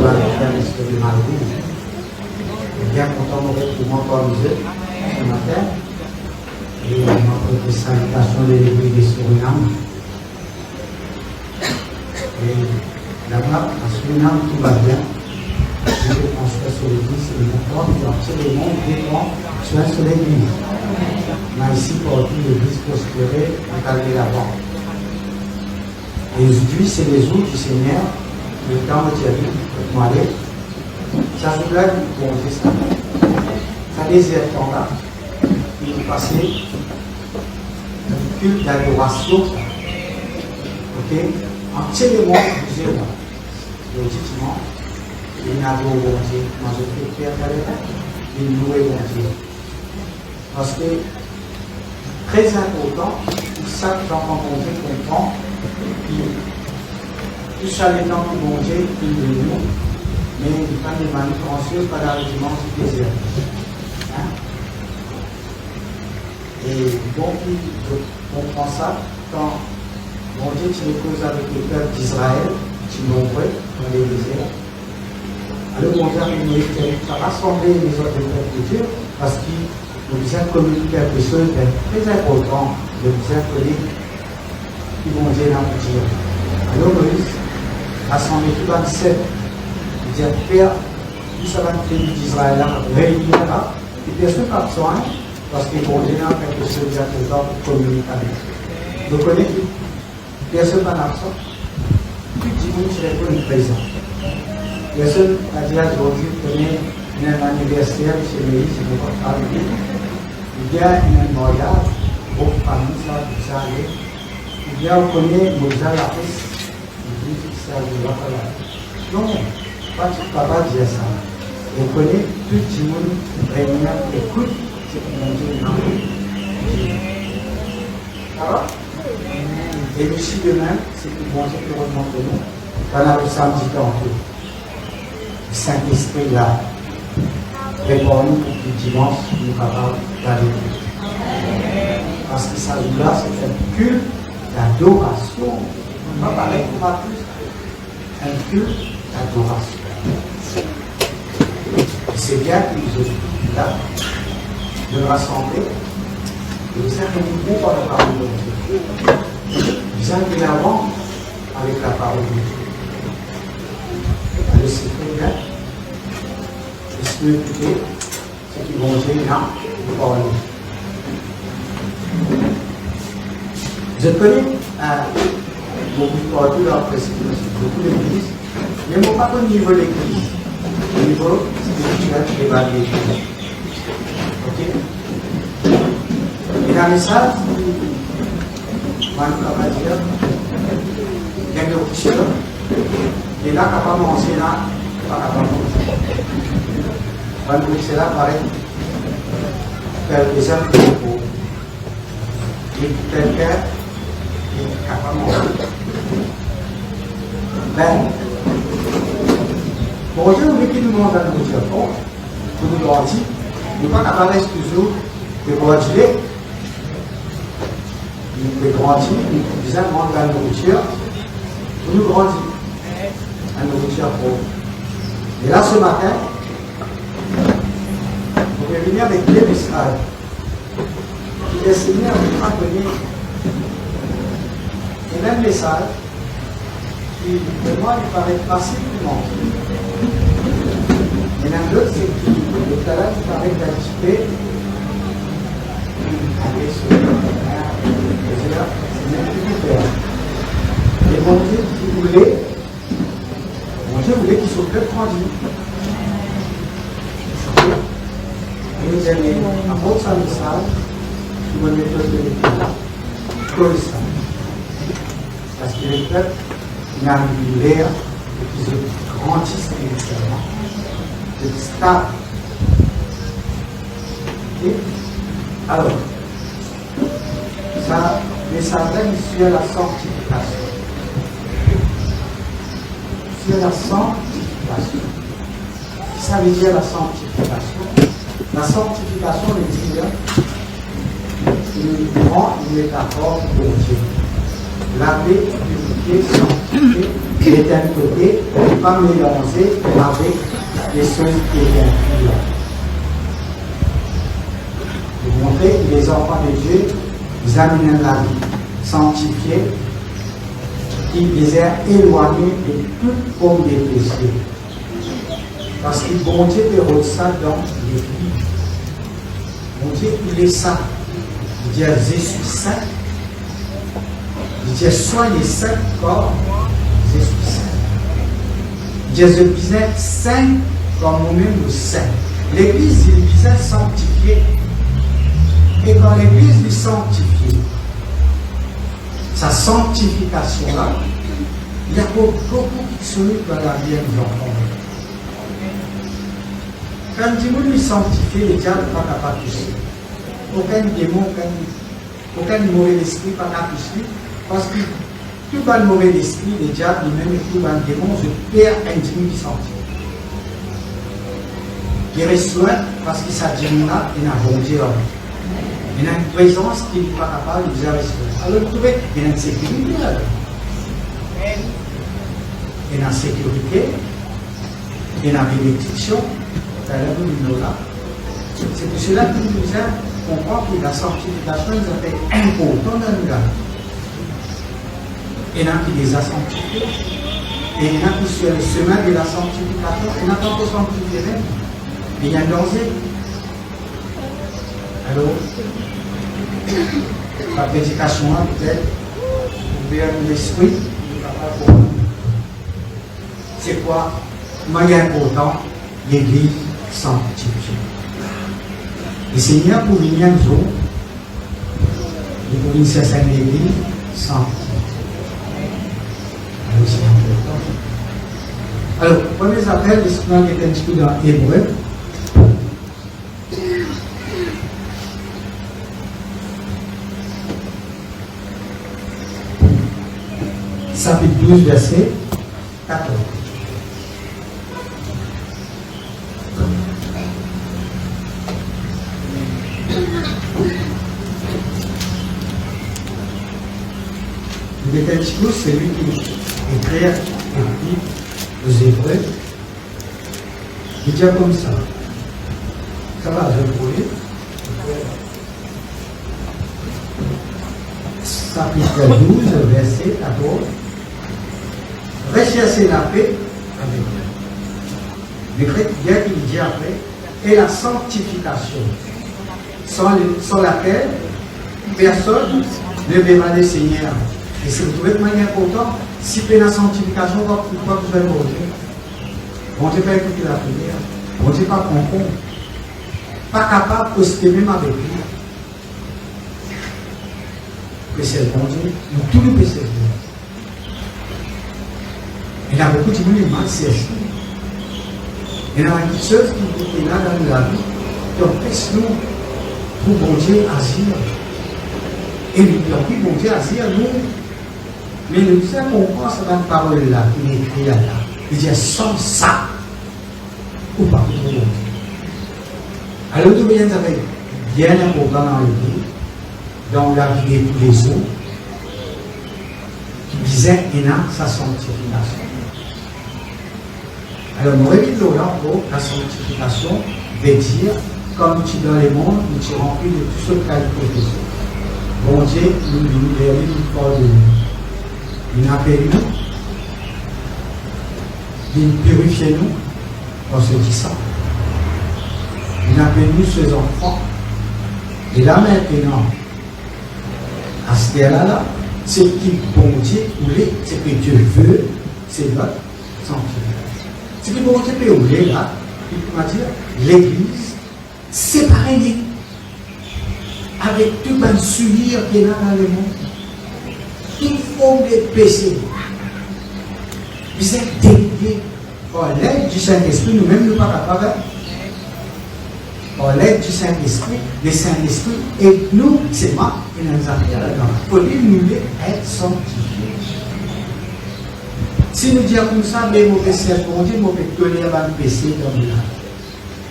va faire l'histoire de Malou. Bien content de retrouver encore nous ce matin. Et notre salutation de l'église de Suriname. Et là-bas, à Suriname, tout va bien. Je pense que sur l'église, c'est important. Il faut absolument dépend sur l'église. On a ici pour l'église prospérée, on va aller là-bas. Et aujourd'hui, c'est les jours du Seigneur, le temps de Thierry, pour aller. Ça se plaît, pour dire ça. Ça désert temps là. Il est passé un culte d'adoration. Ok? Entièrement, plusieurs mois. Logiquement, il n'a pas bon Dieu. Moi, je fais faire il louait bon Dieu. Parce que, très important, pour ça que j'en comprend, tout ça les temps qui bon Dieu, il de nous, mais il n'y a pas de manutention, pas d'arrêtement du désert. Hein? Et donc, on comprend ça quand bon Dieu, tu les causes avec le peuple d'Israël, tu nombreux dans les déserts. Alors, bon Dieu, il a rassemblé les autres peuples de Dieu parce qu'il nous a communiqué quelque chose de très important de nous appeler qui vont Dieu dans le Dieu. Alors, Moïse rassemblé tout 27. Il dit, Père, tout ça va être d'Israël là, réunir là, et personne n'a besoin parce qu'ils vont Dieu dans quelque chose d'important pour communiquer avec eux. Vous connaissez? Personne n'a besoin. Plus dimanche, je réponds une présent. Personne a dit aujourd'hui, prenez un anniversaire chez Moïse, je ne vais pas parler. Il y a un mariage, beaucoup de familles, ça, tout ça, il y a on connaît Moïse la fesse, il dit que ça, je ne vais pas là. Non, pas tu ne peux pas dire ça. On connaît tout le monde réuni, écoute ce que mon Dieu nous dit. Ça va? Et aussi demain, c'est que bon Dieu peut remonter nous. On a le samedi tantôt. Le Saint-Esprit là, répond-nous pour que dimanche, nous sommes capables d'aller. Parce que ça là, c'est un culte d'adoration. On ne va pas parler pour pas plus. Un culte d'adoration. Et c'est bien que nous sommes là, de nous rassembler, de nous faire un par la parole de Dieu. Nous allons l'avant avec la parole de Dieu. Alors c'est très bien. Est-ce que écouter ce qui vont dire là, nous parler. Je connais beaucoup de partout dans beaucoup d'églises, mais je ne pas au niveau de l'église, au niveau spirituel de l'église. Ok? Et dans le message, on va dire, il y a des officiels, et là, quand on manger là, pas capable de manger. On va là, pareil, quelques heures pour quelqu'un qui est capable de manger. Ben, bon Dieu, vous voulez qu'il nous mange la nourriture pour nous grandir. Nous ne sommes pas capables toujours de grandir. Nous pouvons grandir, nous disons manger la nourriture pour nous grandir. La nourriture pour. Et là, ce matin, vous pouvez venir avec deux messages. Le Seigneur nous a donné le même message qui, pour moi, il paraît facilement. Et l'un d'autre, c'est que le talent qui paraît d'anticiper avec ce c'est même plus faire. Et mon Dieu voulait qu'il soit plus tranquille. Et nous allons apporter un message qui va mettre de l'église comme ça. Parce que le peuple, il a une l'air qui se grandit spirituellement. C'est stable. Okay? Alors, ça, mais ça règne sur la sanctification. Sur la sanctification. Ça veut dire la sanctification. La sanctification veut dire une grande métaphore pour Dieu. Laver, purifier. sanctifié, il est d'un côté, et pas mélangé avec les choses qui étaient impures. Pour montrer que les enfants de Dieu, ils amènent la vie sanctifiée, qui les a éloignés de toute forme de péché. Parce que bon Dieu peut ça dans l'Église. Bon Dieu, il est saint. Il dit, je suis saint. Il dit, soyez saint comme je suis saint. Il dit, je visais saint comme moi-même le saint. L'Église, il visait sanctifier. Et quand l'Église est sanctifiée, sa sanctification-là, il y a beaucoup qui sont dans la vie des enfants. Quand Dieu nous sanctifie, le diable n'est pas capable de toucher. Aucun démon, aucun mauvais esprit n'est pas capable de toucher. Parce que tout le mauvais esprit, le diable, lui-même, tout le démon, je perds un dieu qui sanctifie. Il reçoit parce que sa dieu-là, il a bon Dieu. Il y a une présence qui n'est pas capable de gérer cela. Alors, vous trouvez, il y a une sécurité. Il y a une sécurité, il y a une bénédiction. C'est pour cela que nous comprend que la sanctification nous a fait important dans le gars. Il y en a qui les a sanctifiés. Et il y en a qui sur le chemin de la sanctification, il n'y a pas encore sanctifié. Mais il y a un danger. Alors, la prédication, peut-être, ouvrir l'esprit, c'est quoi? Moyen important, l'Église sanctifiée. Le Seigneur, pour venir un jour, il pour une certaine Église sanctifiée. Alors, c'est important. Alors, premier appel, l'esprit est un petit peu dans Hébreu. Chapitre 12, verset 14. Le Lévitique, c'est lui qui écrit aux Hébreux. Il dit comme ça. Ça va, je vais vous lire. Chapitre 12, verset 14. Recherchez la paix avec Dieu. Le chrétien qui dit après, et la sanctification, sans laquelle personne ne verra le Seigneur. Et si vous trouvez de manière importante, si vous avez la sanctification, pourquoi vous avez mon Dieu? Bon Dieu pas écouter la prière, bon Dieu pas comprendre, pas capable de se même avec lui. Que c'est le bon Dieu, nous tous les péchés. Il y a beaucoup de gens qui mal cherchent. Il y a une chose qui est là dans la vie, qui empêche nous pour bon Dieu agir. Et nous disons, bon Dieu agir, nous. Mais nous savons qu'on pense à cette parole-là, qui est écrite là. Il dit, sans ça, ou pas pour bon Dieu. Alors, nous voyons avec bien important dans le vie, dans la vie de tous les jours, qui disait, il a sa sanctification. Alors, nous révisons là encore la sanctification veut dire, comme tu es dans le monde, nous tu remplis de tout ce qualité de Dieu. Bon Dieu, nous verrons une fois de nous. Il appelle nous, il purifie nous, on se dit ça. Il appelle nous ses enfants. Et là maintenant, à ce là, ce qui bon Dieu voulait, ce que Dieu veut, c'est notre sanctification. Ce que bon Dieu voulait là, il va dire, l'Église, c'est pareil. Avec tout un souillure qui est là dans le monde. Toute forme de péché. Vous êtes déliés. Par l'aide du Saint-Esprit, nous-mêmes, nous ne sommes pas capables. Par l'aide du Saint-Esprit, le Saint-Esprit et nous, c'est moi qui nous avons là-dedans. Pour lui, nous être sanctifiés. Si nous disons comme ça, mais mauvais service, on dit mauvais tolérer le péché dans le monde.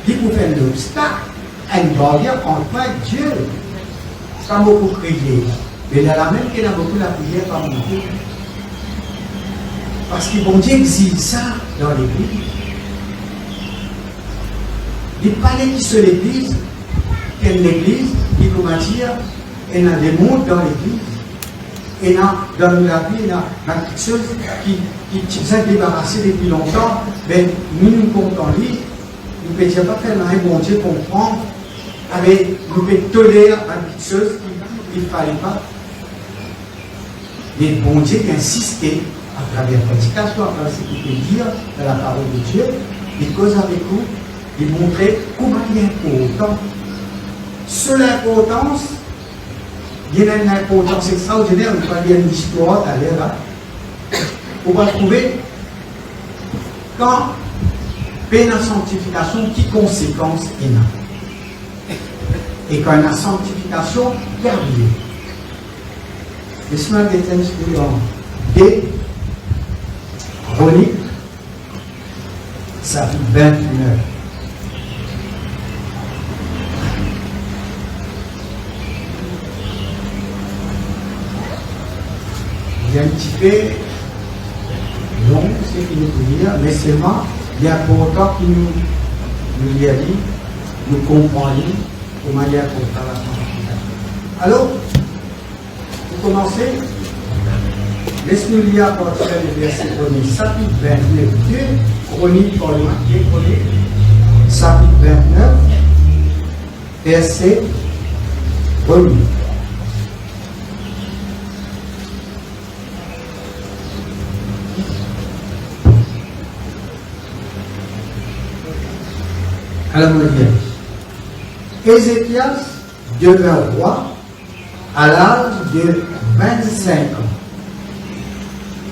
Il faut faire l'obstacle, une barrière entre Dieu. Ça m'a beaucoup crié. Mais dans la même qu'il a beaucoup la prière par mon Dieu. Parce que bon Dieu exige ça dans l'église. Il parlait qui sur l'église, quelle l'église, qui comment dire, et dans des mondes dans l'église. Et dans la vie, dans quelque chose qui s'est débarrassé depuis longtemps, mais nous comptons lire, nous ne pouvons pas faire un bon Dieu comprendre, avec nous pouvons tolérer quelque chose qu'il ne fallait pas. Mais bon Dieu qui insistait à travers la prédication, à travers ce qu'il peut dire dans la parole de Dieu, il cause avec vous, il montrait comment il est important. Sur l'importance, il y a une importance extraordinaire, on va lire une histoire à l'air là. On va trouver quand peine la sanctification, qui conséquence il a. Et quand la sanctification, perdue. Laisse-moi dire en D. Chronique, chapitre 29. Il y a un petit peu long, ce qu'il nous peut dire, mais seulement il y a important qu'il nous y a dit, nous comprenons comment il y a important la sanctification. Alors, pour commencer, laisse-nous lire à partir du verset 1er, chapitre 29, 2, chronique pour les chroniques, chapitre 29, verset 1er. Alors, on dit, Ézéchias demeure roi à l'âge de 25 ans.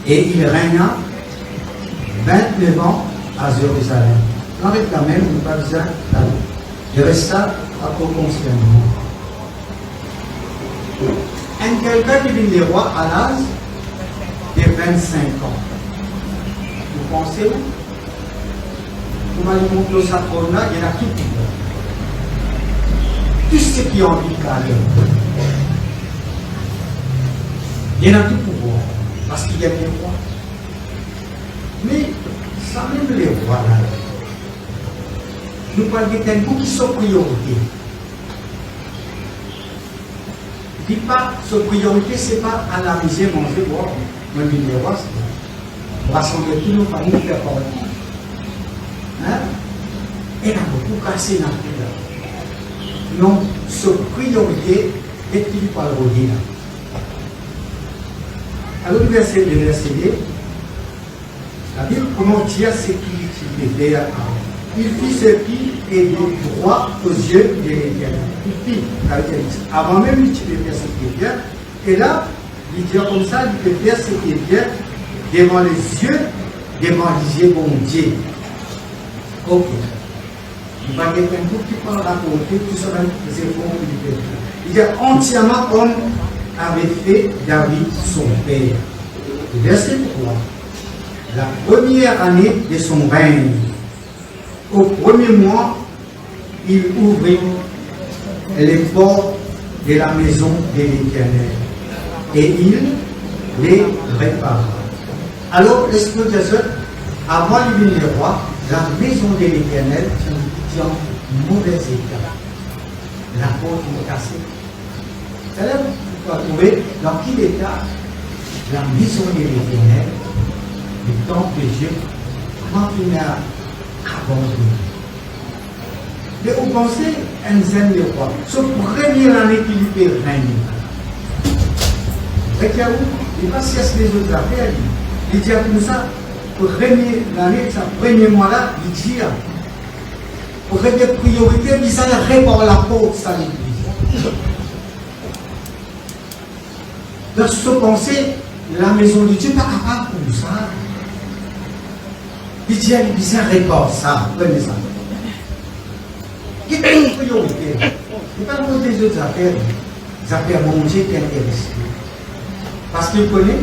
Et il régna 29 ans à Jérusalem. Avec la même, on n'a pas besoin d'aller. Il resta à proportionnement. Un quelqu'un qui devient roi à l'âge de 25 ans. Vous pensez où? Comment il montre le sacrement, il y en a tout pour vous. Tout ce qui est en vie de il y en a tout pour vous. Parce qu'il y a des rois. Mais, ça même les rois là, nous parlons de quelqu'un qui sont priorité. Dis pas, sa priorité, ce n'est pas à la misère manger, boire. Mais les rois, c'est rassembler tous nos familles, faire partie. Hein? Et il a beaucoup cassé dans le pays. Non, sa priorité est qu'il parle au Dieu. Alors, le verset 2, la Bible comment dire ce qu'il fait faire. Il fit ce qui est droit aux yeux de l'Éternel. Il fit, avant même il peut faire ce qui est bien. Et là, il dit comme ça, il peut faire ce qui est bien devant les yeux, devant les yeux bon Dieu. Ok. Il va y avoir un tout qui prend la côté, tout ça va être efforts qu'il peut faire. Il dit entièrement comme avait fait David son père. Verset 3. La première année de son règne, au premier mois, il ouvrit les portes de la maison de l'Éternel et il les répara. Alors, l'Esprit de Dieu, avant le venir du roi, la maison de l'Éternel était en mauvais état. La porte est cassée. C'est-à-dire, vous pouvez trouver dans quel état la maison de l'Éternel, le temple de Dieu, quand il a abandonné. Mais vous pensez, un zèle de roi, ce premier année qu'il peut régner. Et il ne va pas chercher les autres affaires. Il dit comme ça, pour régner l'année, ce premier mois-là, il dit, pour régner priorité, il s'en répare la porte, ça l'église. Dans ce pensée, la maison de Dieu n'est pas capable pour ça. Il dit, il s'en répare ça, prenez ça. Il n'y a pas de priorité. Il n'y a pas des autres affaires. Les affaires mon Dieu qui intéressent. Parce qu'il connaît,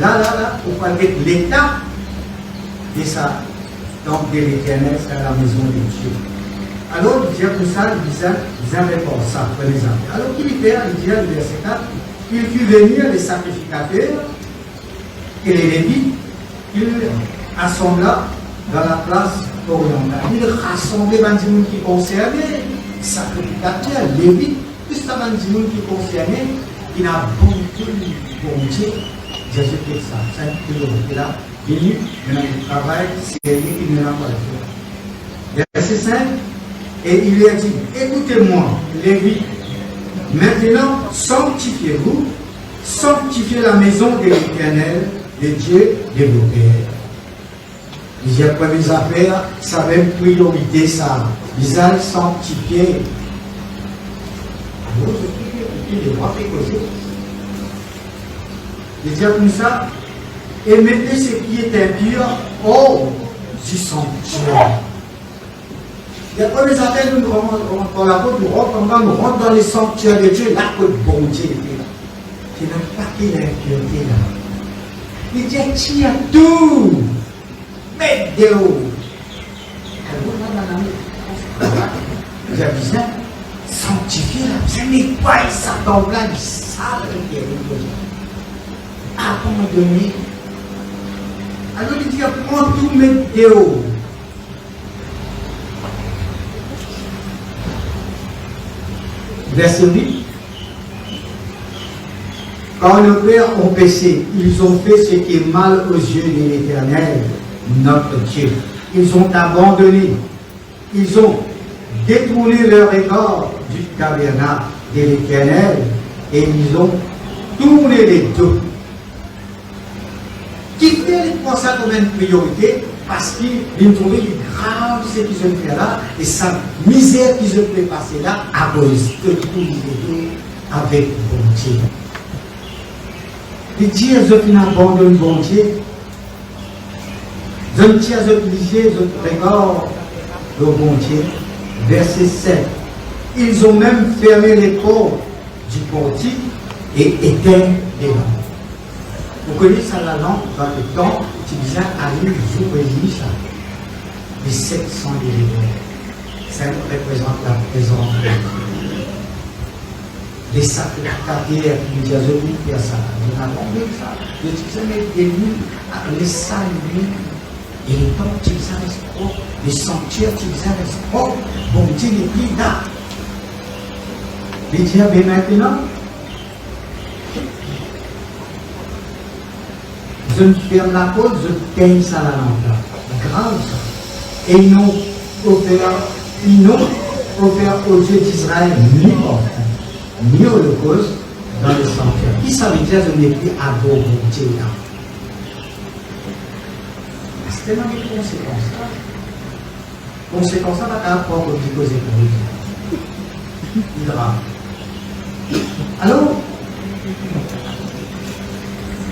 là, pour parler de l'état de ça, donc de l'Éternel, c'est la maison de Dieu. Alors, il dit comme ça, ils avaient pour ça, prenez ça. Alors, qu'il fait, il dit, le verset 4, il fit venir les sacrificateurs Et les Lévites, ils assembla dans la place orientale. Ils rassemblaient les gens qui concernaient, sacrificateurs, Lévites, tout ça, les gens qui concernaient, qui n'a bon Dieu, Jésus-Christ, ça, c'est une priorité-là, venu, maintenant il travaille, c'est lui qui ne l'a pas fait. Verset 5, et il lui a dit, écoutez-moi, Lévites, maintenant sanctifiez-vous, sanctifiez la maison de l'Éternel, de Dieu de vos pères. Les premières affaires, ça avait une priorité, ça. Ils allaient sanctifier. Alors, je vais causer. Il dit comme ça, et mettez ce qui est impur hors du sanctuaire. Les premières affaires, nous rentrons la route, nous rentrons dans les sanctuaires de Dieu, là que le bon Dieu était là. Il n'a pas qu'il l'impureté là. Il dit, tu as tout. Mais de haut. J'ai besoin de sanctifier la besoin de nettoyer ça dans le du sale qui est besoin. À un moment donné, alors il dit, prends tout, mais de haut. Verset 8. Quand nos pères ont péché, ils ont fait ce qui est mal aux yeux de l'Éternel, notre Dieu. Ils ont abandonné, ils ont détourné leur regard du tabernacle de l'Éternel et ils ont tourné les dos. Qui fait ça comme une priorité parce qu'ils ont trouvé grave ce qu'ils ont fait là et sa misère qu'ils ont fait passer là à cause de tout les deux avec bon Dieu. Les dieux ont abandonné bon Dieu. Ils ont obligé, ils ont regard le bon Dieu. Verset 7. Ils ont même fermé les portes du portique et éteint les lampes. Vous connaissez ça, la lampe, dans le temps, tu disais, allume, jour et nuit, ça. Les 700 degrés. Ça représente la présence de Dieu. Les sacrificateurs qui nous disent, je vais faire ça. Nous avons vu ça. Je disais, mais des nuits, les salles, et les temps, tu disais, reste propre. Les sanctuaires, tu disais, reste propre. Bon Dieu, les plis là. Les diables, maintenant, je ferme la porte, je gagne ça la lampe. Grave ça. Et ils n'ont offert au Dieu d'Israël ni offrande, ni holocauste dans le sanctuaire. Qui ça veut dire je n'ai plus à vos Dieu là? C'est tellement des conséquences là. Conséquences là, pas rapport au petit cause économique. Il grave. Alors,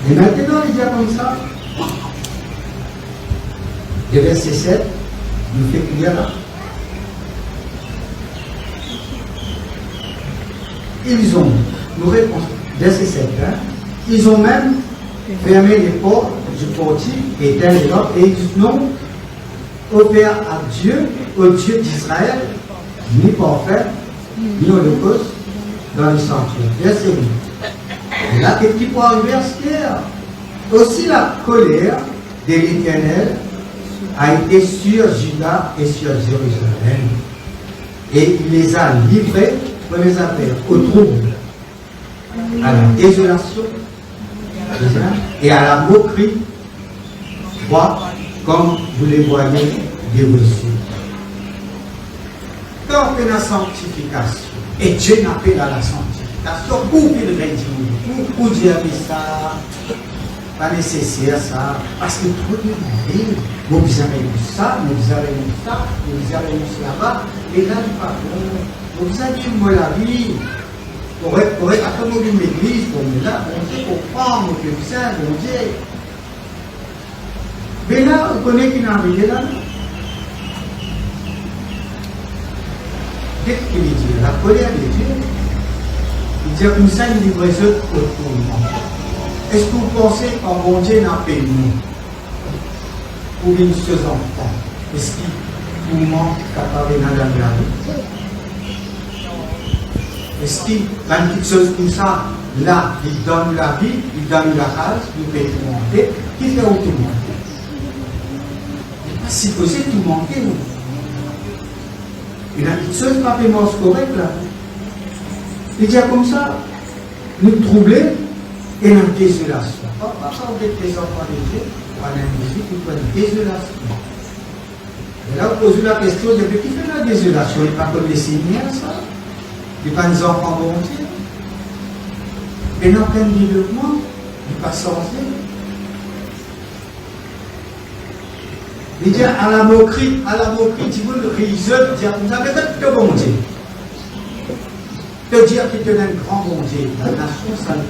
et maintenant, il y a comme ça, le verset 7 nous fait qu'il y a là. Ils ont, nous répondons, verset 7, hein, ils ont même fermé les portes du portique et éteint les lampes et ils n'ont offert à Dieu, au Dieu d'Israël, ni prophète, ni holocauste dans le sanctuaire. Verset 8. Et là, qu'est-ce qui peut arriver à ce hier? Aussi la colère de l'Éternel a été sur Juda et sur Jérusalem. Et il les a livrés, pour les affaires, au trouble, à la désolation et à la moquerie, comme vous les voyez de vos yeux. Quand on a la sanctification, et Dieu n'appelle à la sanctification, pour qu'il réduise, pour dire ça, pas nécessaire ça, parce que tout le monde vous avez vu ça, vous avez vu ça, vous avez vu là-bas, et là, vous avez vu moi la vie, pour être à comme une église, comme là, on dit qu'on prend, que ça, on dit. Mais là, on connaît qu'il y a un arrivé là. Qu'est-ce qu'il dit? La colère de Dieu. Il dit comme ça, il livraison au tourment. Est-ce que vous pensez qu'en bon Dieu n'a pas nous pour une chose enfant? Est-ce qu'il nous manque capable de la vie? Est-ce qu'il y a une petite chose comme ça, là, il donne la vie, il donne la case, nous fait tout monter, qui fait tout monter. Il n'est pas supposé tout monter, nous. Il a une seule papiement correct là. Il dit comme ça, nous troubler et la désolation. Pas vous êtes des enfants de Dieu, on a une musique, vous avez une désolation. Et là, vous posez la question, qui fait la désolation? Il n'est pas comme les seigneurs, ça. Il n'est pas des enfants volontiers. Et dans plein développement, il n'est pas censé. Il dit à la moquerie, tu veux le réaliser, dire comme ça, mais que bon Dieu. Te dire qu'il te donne un grand bon Dieu. La nation, ça le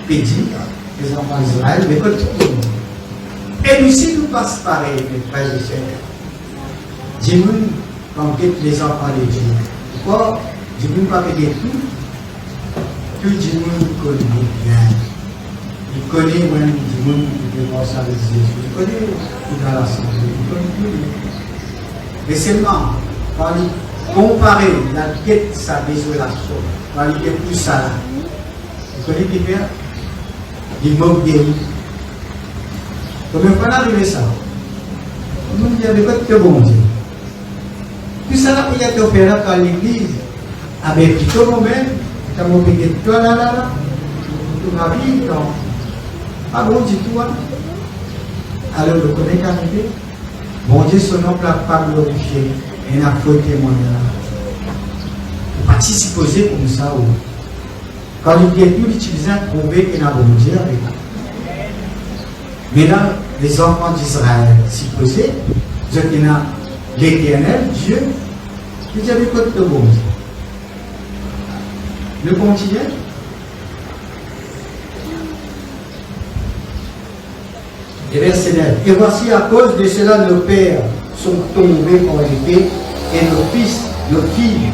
pédit, les enfants d'Israël, mais que tout le monde. Et nous, si nous passons pareil, mes frères et sœurs, dis-nous, quand les enfants de Dieu, pourquoi dis-nous pas que des tout, que dis-nous connaît bien. Il connaît même du monde qui peut voir ça avec Jésus. Il connaît tout dans la santé. Il connaît tout. Mais seulement, quand il compare la quête de sa désolation, quand il est plus ça là, il connaît qui fait? Il moque des rues. Combien de fois on a arrivé ça? On nous dit avec votre bon Dieu. Tout ça là, il y a été opéré dans l'église. Avec plutôt moi-même, quand on fait des toi là, toute ma vie, ah bon, dis toi. Alors, le connaît qu'arrivé. Bon Dieu, son nom n'a pas glorifié. Et n'a pas témoigné. Il n'est pas si supposé comme ça. Quand il dit tout, il utilise un prouvé qu'il n'a bon Dieu avec. Mais là, les enfants d'Israël, supposés, je dis l'éternel, Dieu, il dit avec quoi de bon Dieu. Le continue. Et verset 9. Et voici à cause de cela nos pères sont tombés pour l'épée, et nos fils, nos filles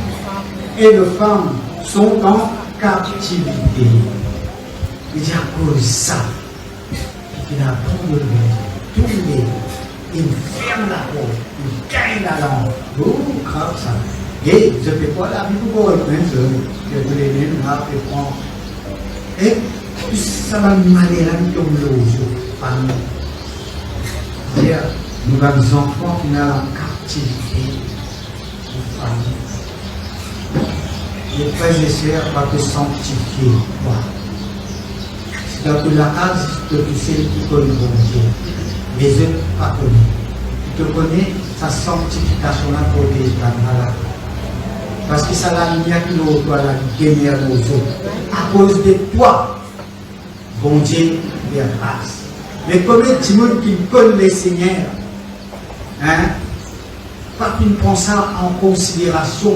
et nos femmes sont en captivité. Il dit à cause de ça, il a tourné, il ferme la porte, il gagne la langue. Oh, grave ça. Et je ne fais pas la vie pour reprendre, je voulais même là, et prendre. Et ça va m'aller comme l'eau, parmi nous avons des enfants qui sont en captivité de famille. Les frères et sœurs doivent te sanctifier. C'est-à-dire que la case de celle qui connaît bon Dieu. Les autres pas connus. Tu te connais sa sanctification là pour tes malades. Parce que ça la lumière qui nous doit la lumière aux autres. À cause de toi, bon Dieu, il y a grâce. Mais comme les gens qui connaissent les seigneurs, hein, pas qu'ils prennent ça en considération,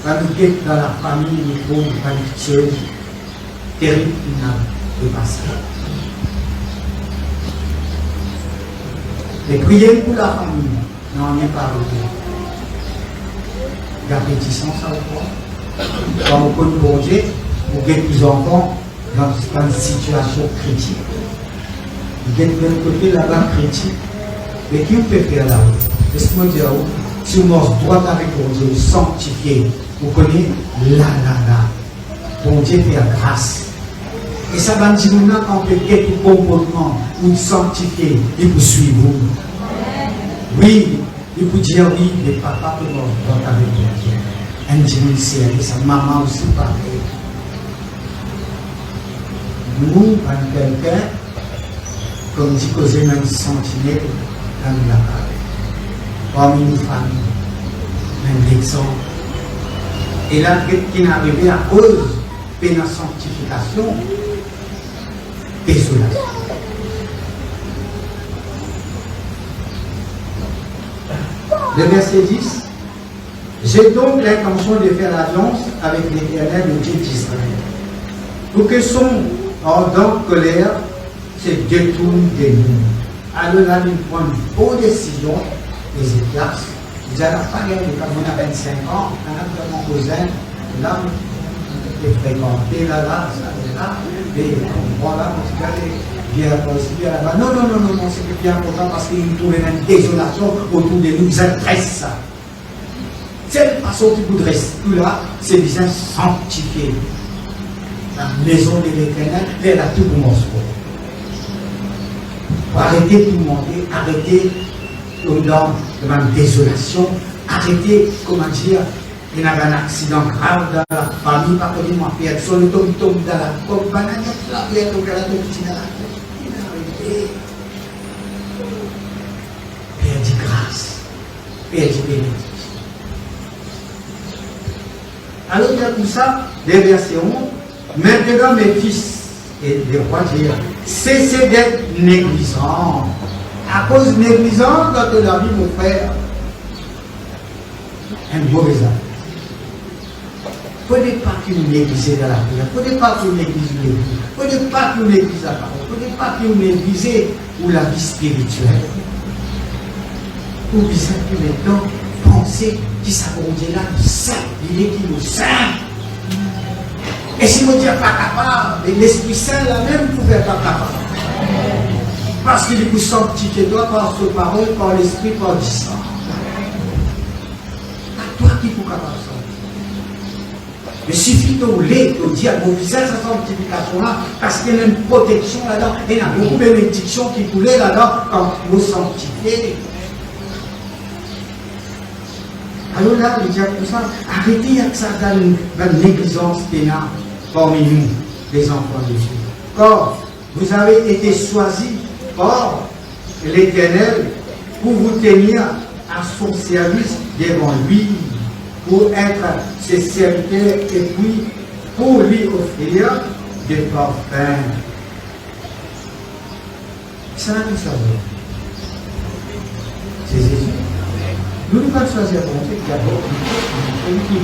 quand nous sommes dans la famille, nous sommes dans une chose terrible qui n'a pas passé. Et prier pour la famille, n'en est pas repris. Gardez distance à vous. Quand vous connaissez bon Dieu, vous avez des enfants dans une situation critique. Vous êtes de l'autre côté là-bas critique. Mais qui vous peut faire là-haut? Laisse-moi dire, si vous marchez droit avec bon Dieu, sanctifié, vous connaissez là. Bon Dieu fait grâce. Et ça va dire quand on peut être tout comportement, vous sanctifier, il vous suit vous. Oui, il vous dire oui, les papas peuvent droit avec bon Dieu. Un dimanche sérieux, sa maman aussi pareil. Nous, quand quelqu'un, comme dit causer même sentinelle dans la parole. Parmi nos familles, même l'exemple. Et là, qui est arrivé à cause de la sanctification, désolation. Le verset 10. J'ai donc l'intention de faire l'alliance avec l'Éternel, le Dieu d'Israël, pour que son ardente colère se détourne de nous. Alors là, nous prenons une bonne décision, les éclairces. Vous n'allez pas gagner, comme on a 25 ans, on a mon cousin, là, on est fréquenté, là, et voilà, on se dit, bien là-bas. Non, c'est bien important parce qu'il nous trouve une désolation autour de nous, ils intéressent ça. C'est la façon qui voudrait tout là, c'est bien sanctifié. la maison de l'Éternel, elle a tout commencé. Arrêtez tout le monde, arrêtez dans la désolation, arrêtez, comment dire, il y a un accident grave dans la famille, pas que moi, personne tombe dans la côte, banane, la pierre, au Canada, il a arrêté. Père dit grâce, Père dit bénédiction. Alors il y a tout ça, les versets 11, maintenant mes fils et les rois disent, cessez d'être négligents. À cause négligent dans la vie, mon frère, un mauvais affaire. Il ne faut pas que nous négligions dans la prière, il ne faut pas que nous négligions l'église, il ne faut pas que nous négligions la parole, il ne faut pas que nous négligions la vie spirituelle. Oubliez ça que maintenant, pensez que ça va dire là, saint, il est qui nous saint. Et si vous dites pas capable, l'Esprit Saint là même ne pouvait pas capable. Parce qu'il est plus sanctifié toi par sa parole, par l'Esprit, par le sang. À toi qui est capable de ça. Il suffit de rouler, de dire, vous visez cette sanctification-là, parce qu'il y a une protection là-dedans, et il y a beaucoup de bénédictions qui coulaient là-dedans quand vous sanctifiez. Alors là, il dit comme ça, arrêtez avec ça dans la négligence qu'il y a parmi nous, les enfants de Dieu. Car vous avez été choisis par l'Éternel pour vous tenir à son service devant lui, pour être ses serviteurs et puis pour lui offrir des parfums. Ça n'a tout ça. C'est Jésus. Nous ne pouvons pas choisir bon Dieu,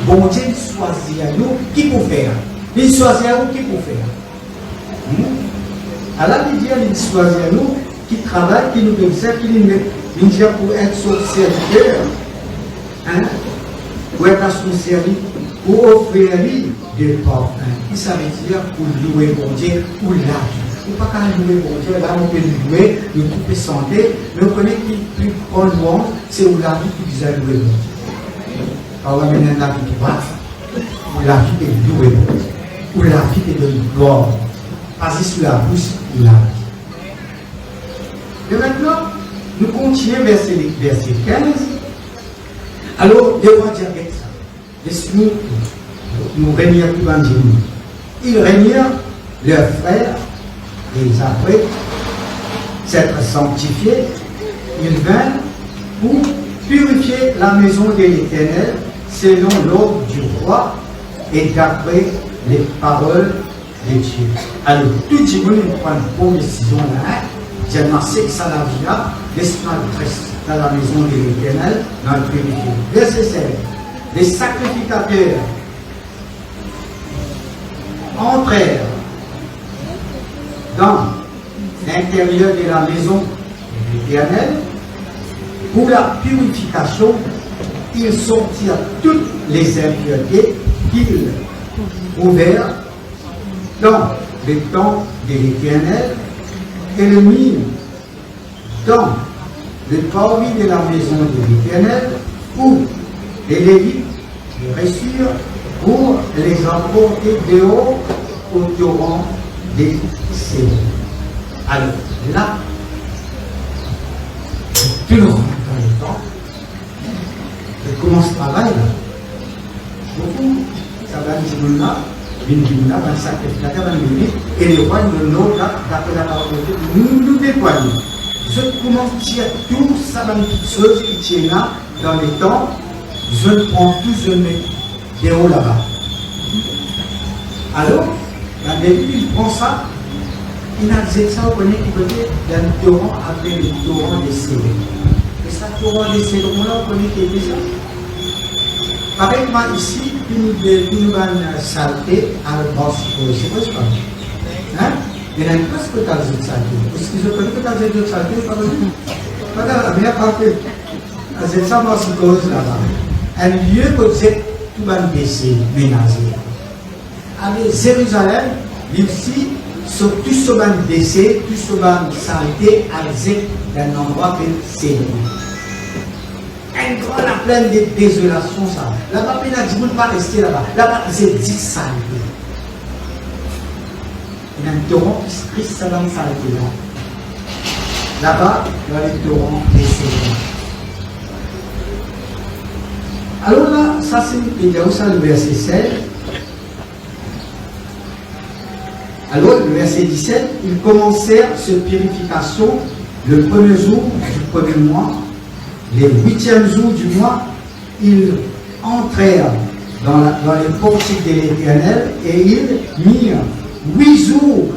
bon Dieu choisit à nous qui pour faire. Il choisit à nous qui pour faire. Alors il dit il choisit à nous qui travaille, qui nous observe, qui nous dit pour être son serviteur. Hein? Pour être à son service, pour offrir lui des parfums. Ça veut dire pour louer bon Dieu, pour la vie. Il ne faut pas louer bon Dieu, là on peut louer, nous pouvons santé, mais on connaît qui plus en louange, c'est où la vie qui vous a loué bon Dieu. Quand on amène la vie qui va, où la vie est louée bon Dieu, où la vie est de gloire, passée sous la bouche, où la vie. Et maintenant, nous continuons verset 15. Alors, devant dire avec ça, laisse-nous nous réunir tout le monde. Ils réunirent leurs frères. Et après s'être sanctifiés, ils vinrent pour purifier la maison de l'Éternel selon l'ordre du roi et d'après les paroles de Dieu. Alors, tout le monde prend une bonne décision là. J'ai marqué que ça la vie là, laisse-moi dans la maison de l'Éternel, dans le purifier. Verset 7. Les sacrificateurs entrèrent dans l'intérieur de la maison de l'Éternel, pour la purification, ils sortirent toutes les impuretés qu'ils trouvèrent dans le temple de l'Éternel et le mirent dans le parvis de la maison de l'Éternel, où les Lévites les reçurent pour les emporter dehors au torrent des Cédres. Alors là, tout le monde dans le temps, je commence ce travail là. Beaucoup, ça va dire là, une là, va sacrificateur, va nous et les rois nous l'ont là, d'après la parole de Dieu, nous déployons. Je commence à tirer tout ça dans les petites choses qui tiennent là, dans les temps, je prends tout, je mets des hauts là-bas. Alors, la Bible, il prend ça, il a dit ça, on connaît qu'il peut être un torrent après le torrent des Cédres. Et ça, torrent des Cédres, on connaît qu'il y a ça. Pareillement ici, nous avons une saleté à la base, c'est quoi ça? Hein? Il y a une place que tu as dit saleté. Parce que je connais que tu as dit saleté, pas possible. Pas de la partie. C'est ça, moi, c'est cause là-bas. Un lieu que vous êtes tout le monde décès, ménagé. Avec Jérusalem, ici, sur tout ce monde décès, tout ce monde saleté, avec un endroit que c'est. Un grand la plaine de désolation, ça. Là-bas, il n'a dit, vous ne pas rester là-bas. Là-bas, c'est 10 saleté. il y a un torrent qui se crisse, ça va s'arrêter là. Là-bas, il y a les torrents des saisons. Alors là, ça c'est il y a aussi le verset 16. Alors, le verset 17, ils commencèrent cette purification le premier jour du premier mois. Les 8e jours du mois, ils entrèrent dans les portiques de l'Éternel et ils mirent 8 jours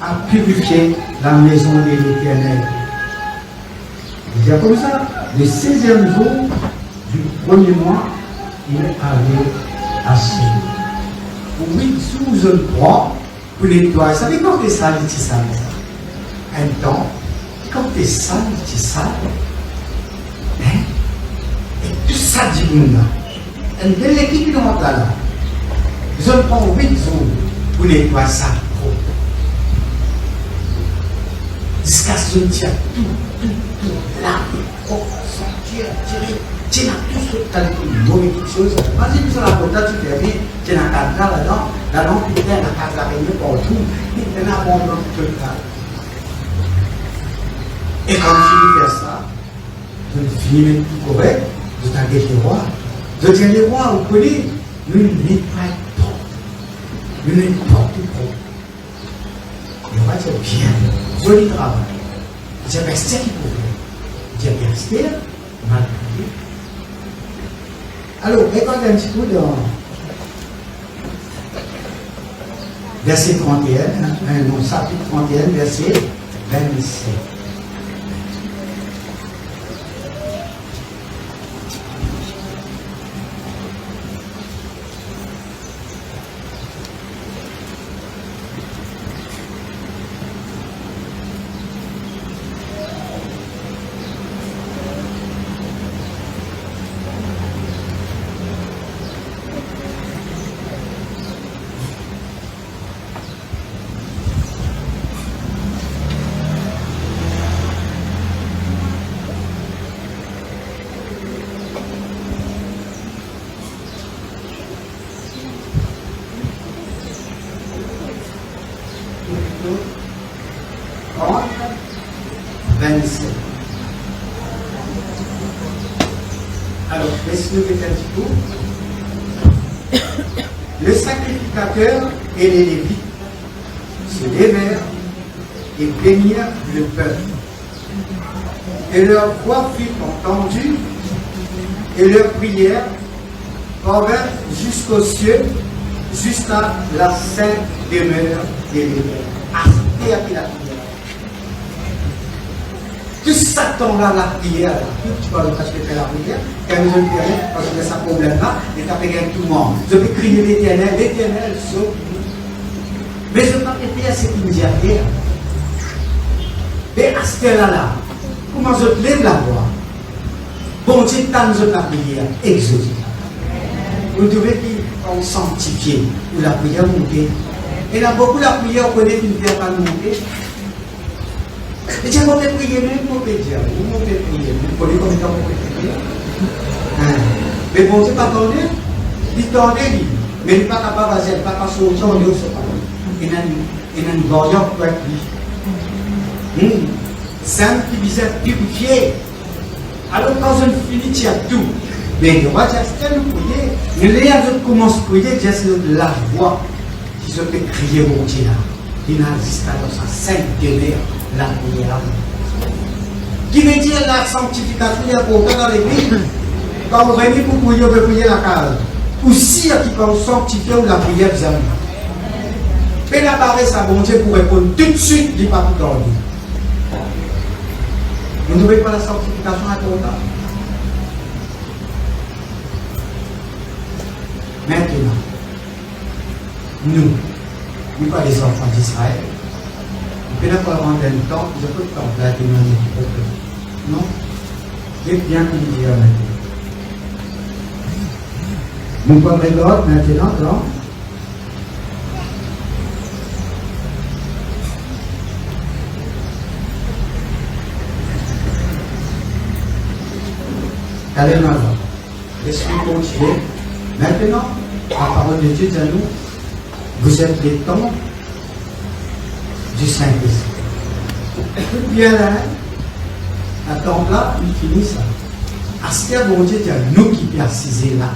à purifier la maison de l'Éternel. Il y a comme ça, le 16e jour du premier mois, il avait assez. 8 jours, je le crois, pour nettoyer. Vous savez, quand tu es sale, tu es sale. Un temps, quand tu es sale, tu es sale. Hein? Et tout ça du monde. Et de l'équipe qui rentre là, je prends 8 jours pour nettoyer ça. Jusqu'à ce que je tiens tout, là, sortir, tirer, tu as tout ce que tu as dit, chose. Vas-y, tu as la porte, tu fais bien, tu as un cadre là-dedans, là-dedans, tu as un cadre là-dedans, partout, tu as un bon tout le cadre. Et quand tu fais ça, je finis tout correct, je t'inquiète les rois. Je dis les rois, vous connaissez, nous n'est pas trop. Nous n'est pas tout trop. Et on va dire bien, joli travail. J'ai resté qui pouvait. J'ai resté, mal pris. Alors, regardez un petit peu dans verset 31, non, chapitre 31, verset 27. Alors, laissez-nous un petit peu. Le sacrificateur et les Lévites se levèrent et bénirent le peuple. Et leur voix fut entendue et leur prière parvint jusqu'aux cieux, jusqu'à la sainte demeure de l'Éternel. La prière. Tout s'attend à la prière. Tu parles parce que tu fais la prière, quand je le fais, parce que ça problème là, et tu as fait tout le monde. Je peux crier l'Éternel, l'Éternel sauve. Mais je ne peux pas faire ce qu'il me dit à faire. Mais à ce là, comment je lève la voix? Bon Dieu, tant de la prière, exaucée. Vous devez être sanctifié pour la prière monter. Et là, beaucoup la prière, on connaît une prière pas monter. Et j'ai monté prier, même pour dire, vous montez prier, vous connaissez combien de temps vous pouvez prier. Mais bon Dieu, pas attendre, il tendait, mais il n'est pas capable de faire, pas passer au temps, il y a une variante pour être lui. Saint qui visait purifier. Alors quand je finis, tu as tout. Mais on va dire, c'est nous prier. Mais les autres commencent à prier, c'est la voix qui se fait crier au Dieu. Il n'existe pas dans sa sainte demeure, la prière. Qui veut dire la sanctification, il y a pourtant dans l'église. Quand on vient pour prier, on veut prier la case. Ou si il y a qui peut sanctifier ou la prière, vous avez. Mais la parole, ça, bon Dieu, pour répondre tout de suite, il n'est pas tout dans lui. Vous n'avez pas la sanctification à ton temps. Maintenant, nous pas les enfants d'Israël, nous ne pouvons pas rendre un temps, je peux pas en faire témoigner du peuple. Non, c'est bien qu'il y ait maintenant. Nous prendrons l'ordre maintenant, donc. Allez maintenant, laissez-nous continuer. Maintenant, la parole de Dieu dit à nous, vous êtes les temps du Saint-Esprit. Bien là, la temple là, il finit ça. À ce qu'il y a, bon Dieu, c'est nous qui persisons là,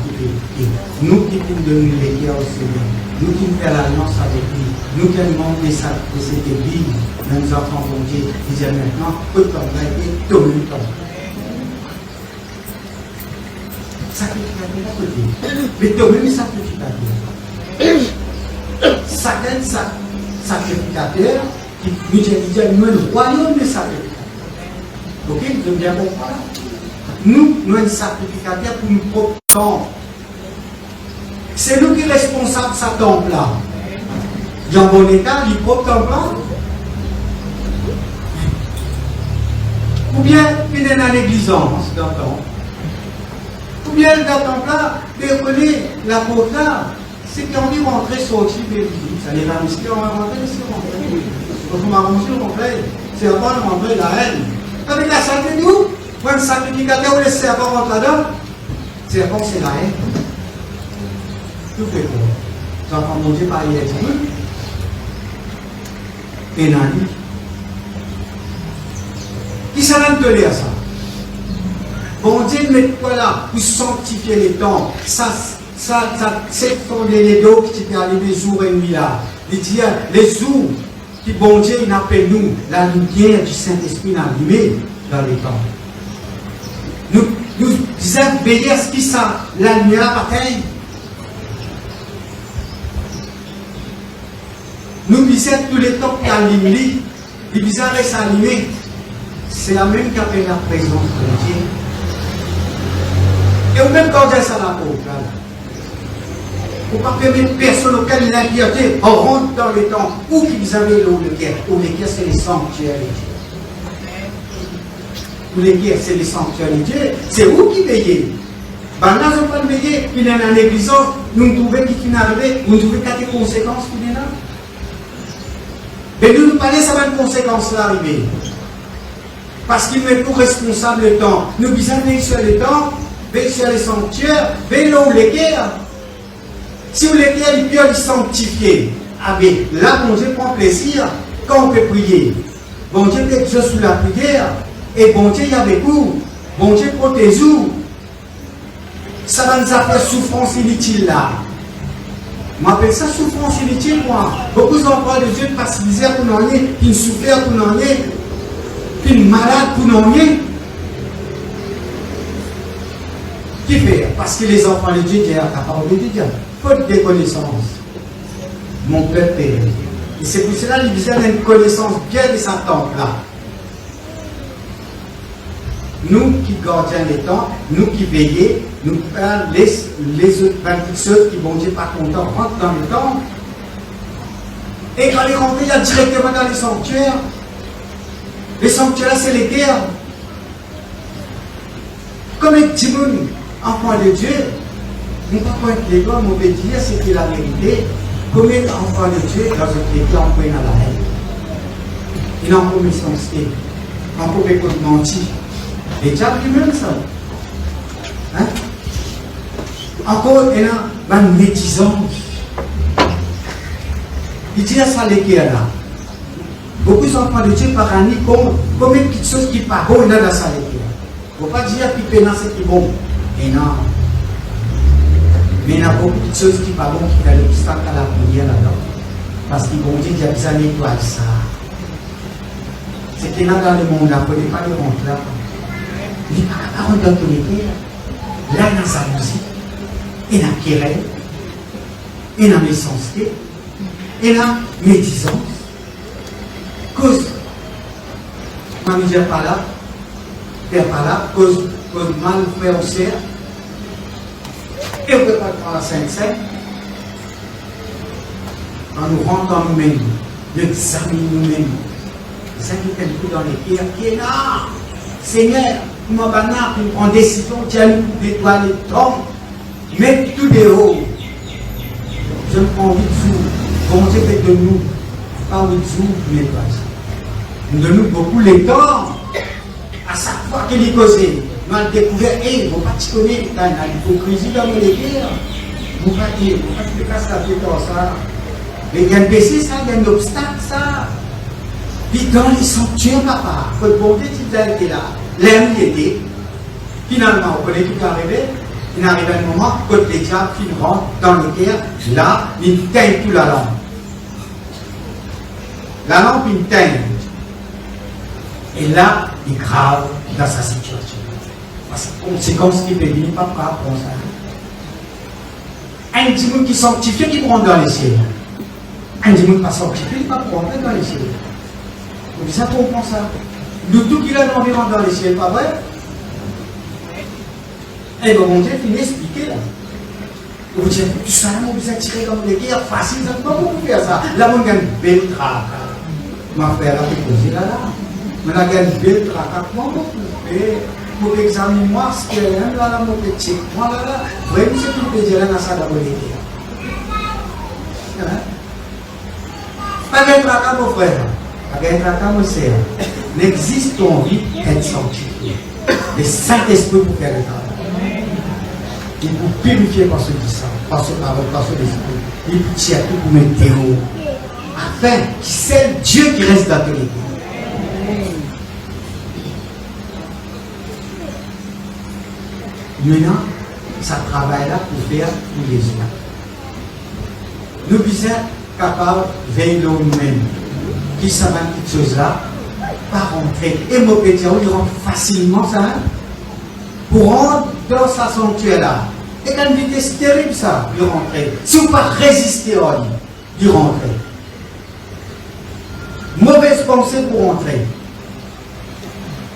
nous qui pouvons donner les guerres au Seigneur, nous qui faisons l'alliance avec lui, nous qui avons de cette église, nous enfants, bon Dieu, ils disent maintenant, autant d'aller, tout le temps. Sacrificateur à côté. Mais tout le monde sacrificateur. Certains sacrificateurs qui nous disent le royaume des sacrificateurs. Ok, vous avez bien compris. Nous sommes sacrificateurs pour nous propre temple. C'est nous qui sommes responsables de ce temple-là. Dans bon état, il propre temple. Ou bien, il est dans l'église dans le temple. Ou bien, dans le temple-là, il connaît la porte là. C'est qu'on dit rentrer, sortir de l'église. Ça n'est pas risqué, on va rentrer, c'est rentrer. Quand on va rentrer, on rentrer. C'est avant de rentrer la haine. Avec la santé, nous, pour un sacrificateur, on laisse serpent rentrer là-dedans. Serpent, c'est la haine. Tout fait pour. Les enfants de Dieu par hier, et Nani. Qui s'en a donné à ça? Bon Dieu met quoi là pour sanctifier les temps. Ça c'est les dos qui t'est arrivé jour et nuit là. Il dit les jours qui bon Dieu il appelle nous la lumière du Saint-Esprit allumée dans les temps. Nous disons veiller à ce qui ça la lumière bataille. Nous disons tous les temps qui allumé, les bizarres restent allumés. C'est la même qu'appelle la présence de Dieu. Et au même quand ça la pauvre. Pour ne pas permettre personne auquel l'impiété rentre dans les temps où qu'ils avaient l'eau de guerre. Où les guerres, c'est les sanctuaires de Dieu. Où les guerres, c'est les sanctuaires de Dieu. C'est où qui veillez. Ben là, ils n'ont pas de veiller. Il est dans l'église, nous trouvons qui n'est arrivé, nous trouvons qu'il y a des conséquences qui est là. Mais nous parlons, ça va une conséquence là arriver. Parce qu'il met pour responsable le temps. Nous disons veiller sur le temps, veiller sur les sanctuaires, veiller là où les guerres. Si vous les guerres, il peut les sanctifier. Ah bien, là, bon Dieu prend plaisir quand on peut prier. Bon Dieu peut être sous la prière. Et bon Dieu, il y a avec vous. Bon Dieu protège vous. Ça va nous faire souffrance inutile là. On appelle ça souffrance inutile, moi. Beaucoup d'enfants de Dieu passent misère pour n'en est, qui souffrent pour n'en est, qui malade pour n'en est. Qui fait? Parce que les enfants de Dieu disent la parole de Dieu. Faute de connaissance. Mon peuple périt. Et c'est pour cela qu'il disait une connaissance bien de sa temple là. Nous qui gardons les temps, nous qui veillons, nous les autres ceux qui vont dire pas contents rentrent dans le temps. Et quand les rentrent, il y a directement dans les sanctuaires. Les sanctuaires, c'est les guerres. Comme un petit monde, enfant de Dieu, nous ne pouvons pas être les gars, on veut dire, c'est la vérité. Comme un enfant de Dieu, dans un pays, on peut dans la haine. Il en peut méchanceté. On peut mentir. Les diables lui-même, ça. Hein? Encore, il y a une médisance. Il dit à ça, les guerres là. Beaucoup d'enfants de Dieu par année, comme une petite chose qui part bon, il y a dans ça, les guerres. Il ne faut pas dire qu'il pénal, c'est qui bon. Et non. Mais il y a beaucoup de choses qui partent bon, qui ont l'obstacle à la prière là-dedans. Parce qu'ils vont dire qu'il y a besoin de nettoyer ça. C'est qu'il y a dans le monde, là, vous ne pouvez pas le rentrer là. Il n'y a pas parole dans tous les guerres. Là, il y a sa musique. Il y a querelle. Il y a méchanceté. Il y a médisance. Cause. Ma misère pas là. Terre pas là. Cause mal faire au cerf. Et on ne peut pas prendre la Sainte-Seine. On nous rentre dans nous-mêmes. Nous examinons nous-mêmes. C'est ça qui fait le coup dans les guerres. Qui est là? Seigneur, nous prend décision, tu as une étoile et tombe, mets tout des hauts. Je me prends 8 jours. Bon Dieu fait de nous, pas 8 jours, mais pas ça. Nous donnons beaucoup les temps. À chaque fois qu'il est causé, nous avons découvert, il ne faut pas te connaître, il y a l'hypocrisie dans les guerres. Vous ne pouvez pas te casser la tête comme ça. Mais il y a un péché, ça, il y a un obstacle, ça. Puis dans les sanctuaires, papa, quand le bon Dieu était là, l'aime y était, finalement, on connaît tout arrivé, il arrive un moment, quand les diables rentrent dans les terres, là, ils teignent tout la lampe. La lampe, ils teignent. Et là, il grave dans sa situation. C'est comme ce qu'il veut dire, papa, pour ça. Un dimanche qui sanctifie, qui prend dans les cieux. Un dimanche pas sanctifié, il ne va pas prendre dans les cieux. Vous ça comprend ça. Nous, tout qu'il a environ dans les cieux, pas vrai? Et bien, mon Dieu finit d'expliquer là. Vous dites, tout ça, vous êtes tiré comme des guerres faciles, ça ne peut pas vous faire ça. Là, on a une belle traque. Ma frère a posé là. On a une belle traque. Pour examiner moi, ce qu'il y a là, mon petit. Moi, là, vraiment, c'est tout le dire dans ça d'abord les guerres. Pas de traque, mon frère. Pas de traque, mon frère. N'existe en vie qu'être sanctifié. Le Saint-Esprit pour faire le travail. Il vous purifier par ce du sang, par ce parole, par ce l'esprit. Il vous tire tout pour mettre haut. Afin que c'est Dieu qui reste dans l'autorité. Maintenant, ça travaille là pour faire tous les jours. Nous sommes capables de veiller nous-mêmes. Qui savent toutes choses là, pas rentrer. Et mon petit, on rentre facilement ça. Pour rentrer dans sa sanctuaire là. Et quand une vitesse terrible ça, de rentrer. Si on ne peut pas résister à lui, de rentrer. Mauvaise pensée pour rentrer.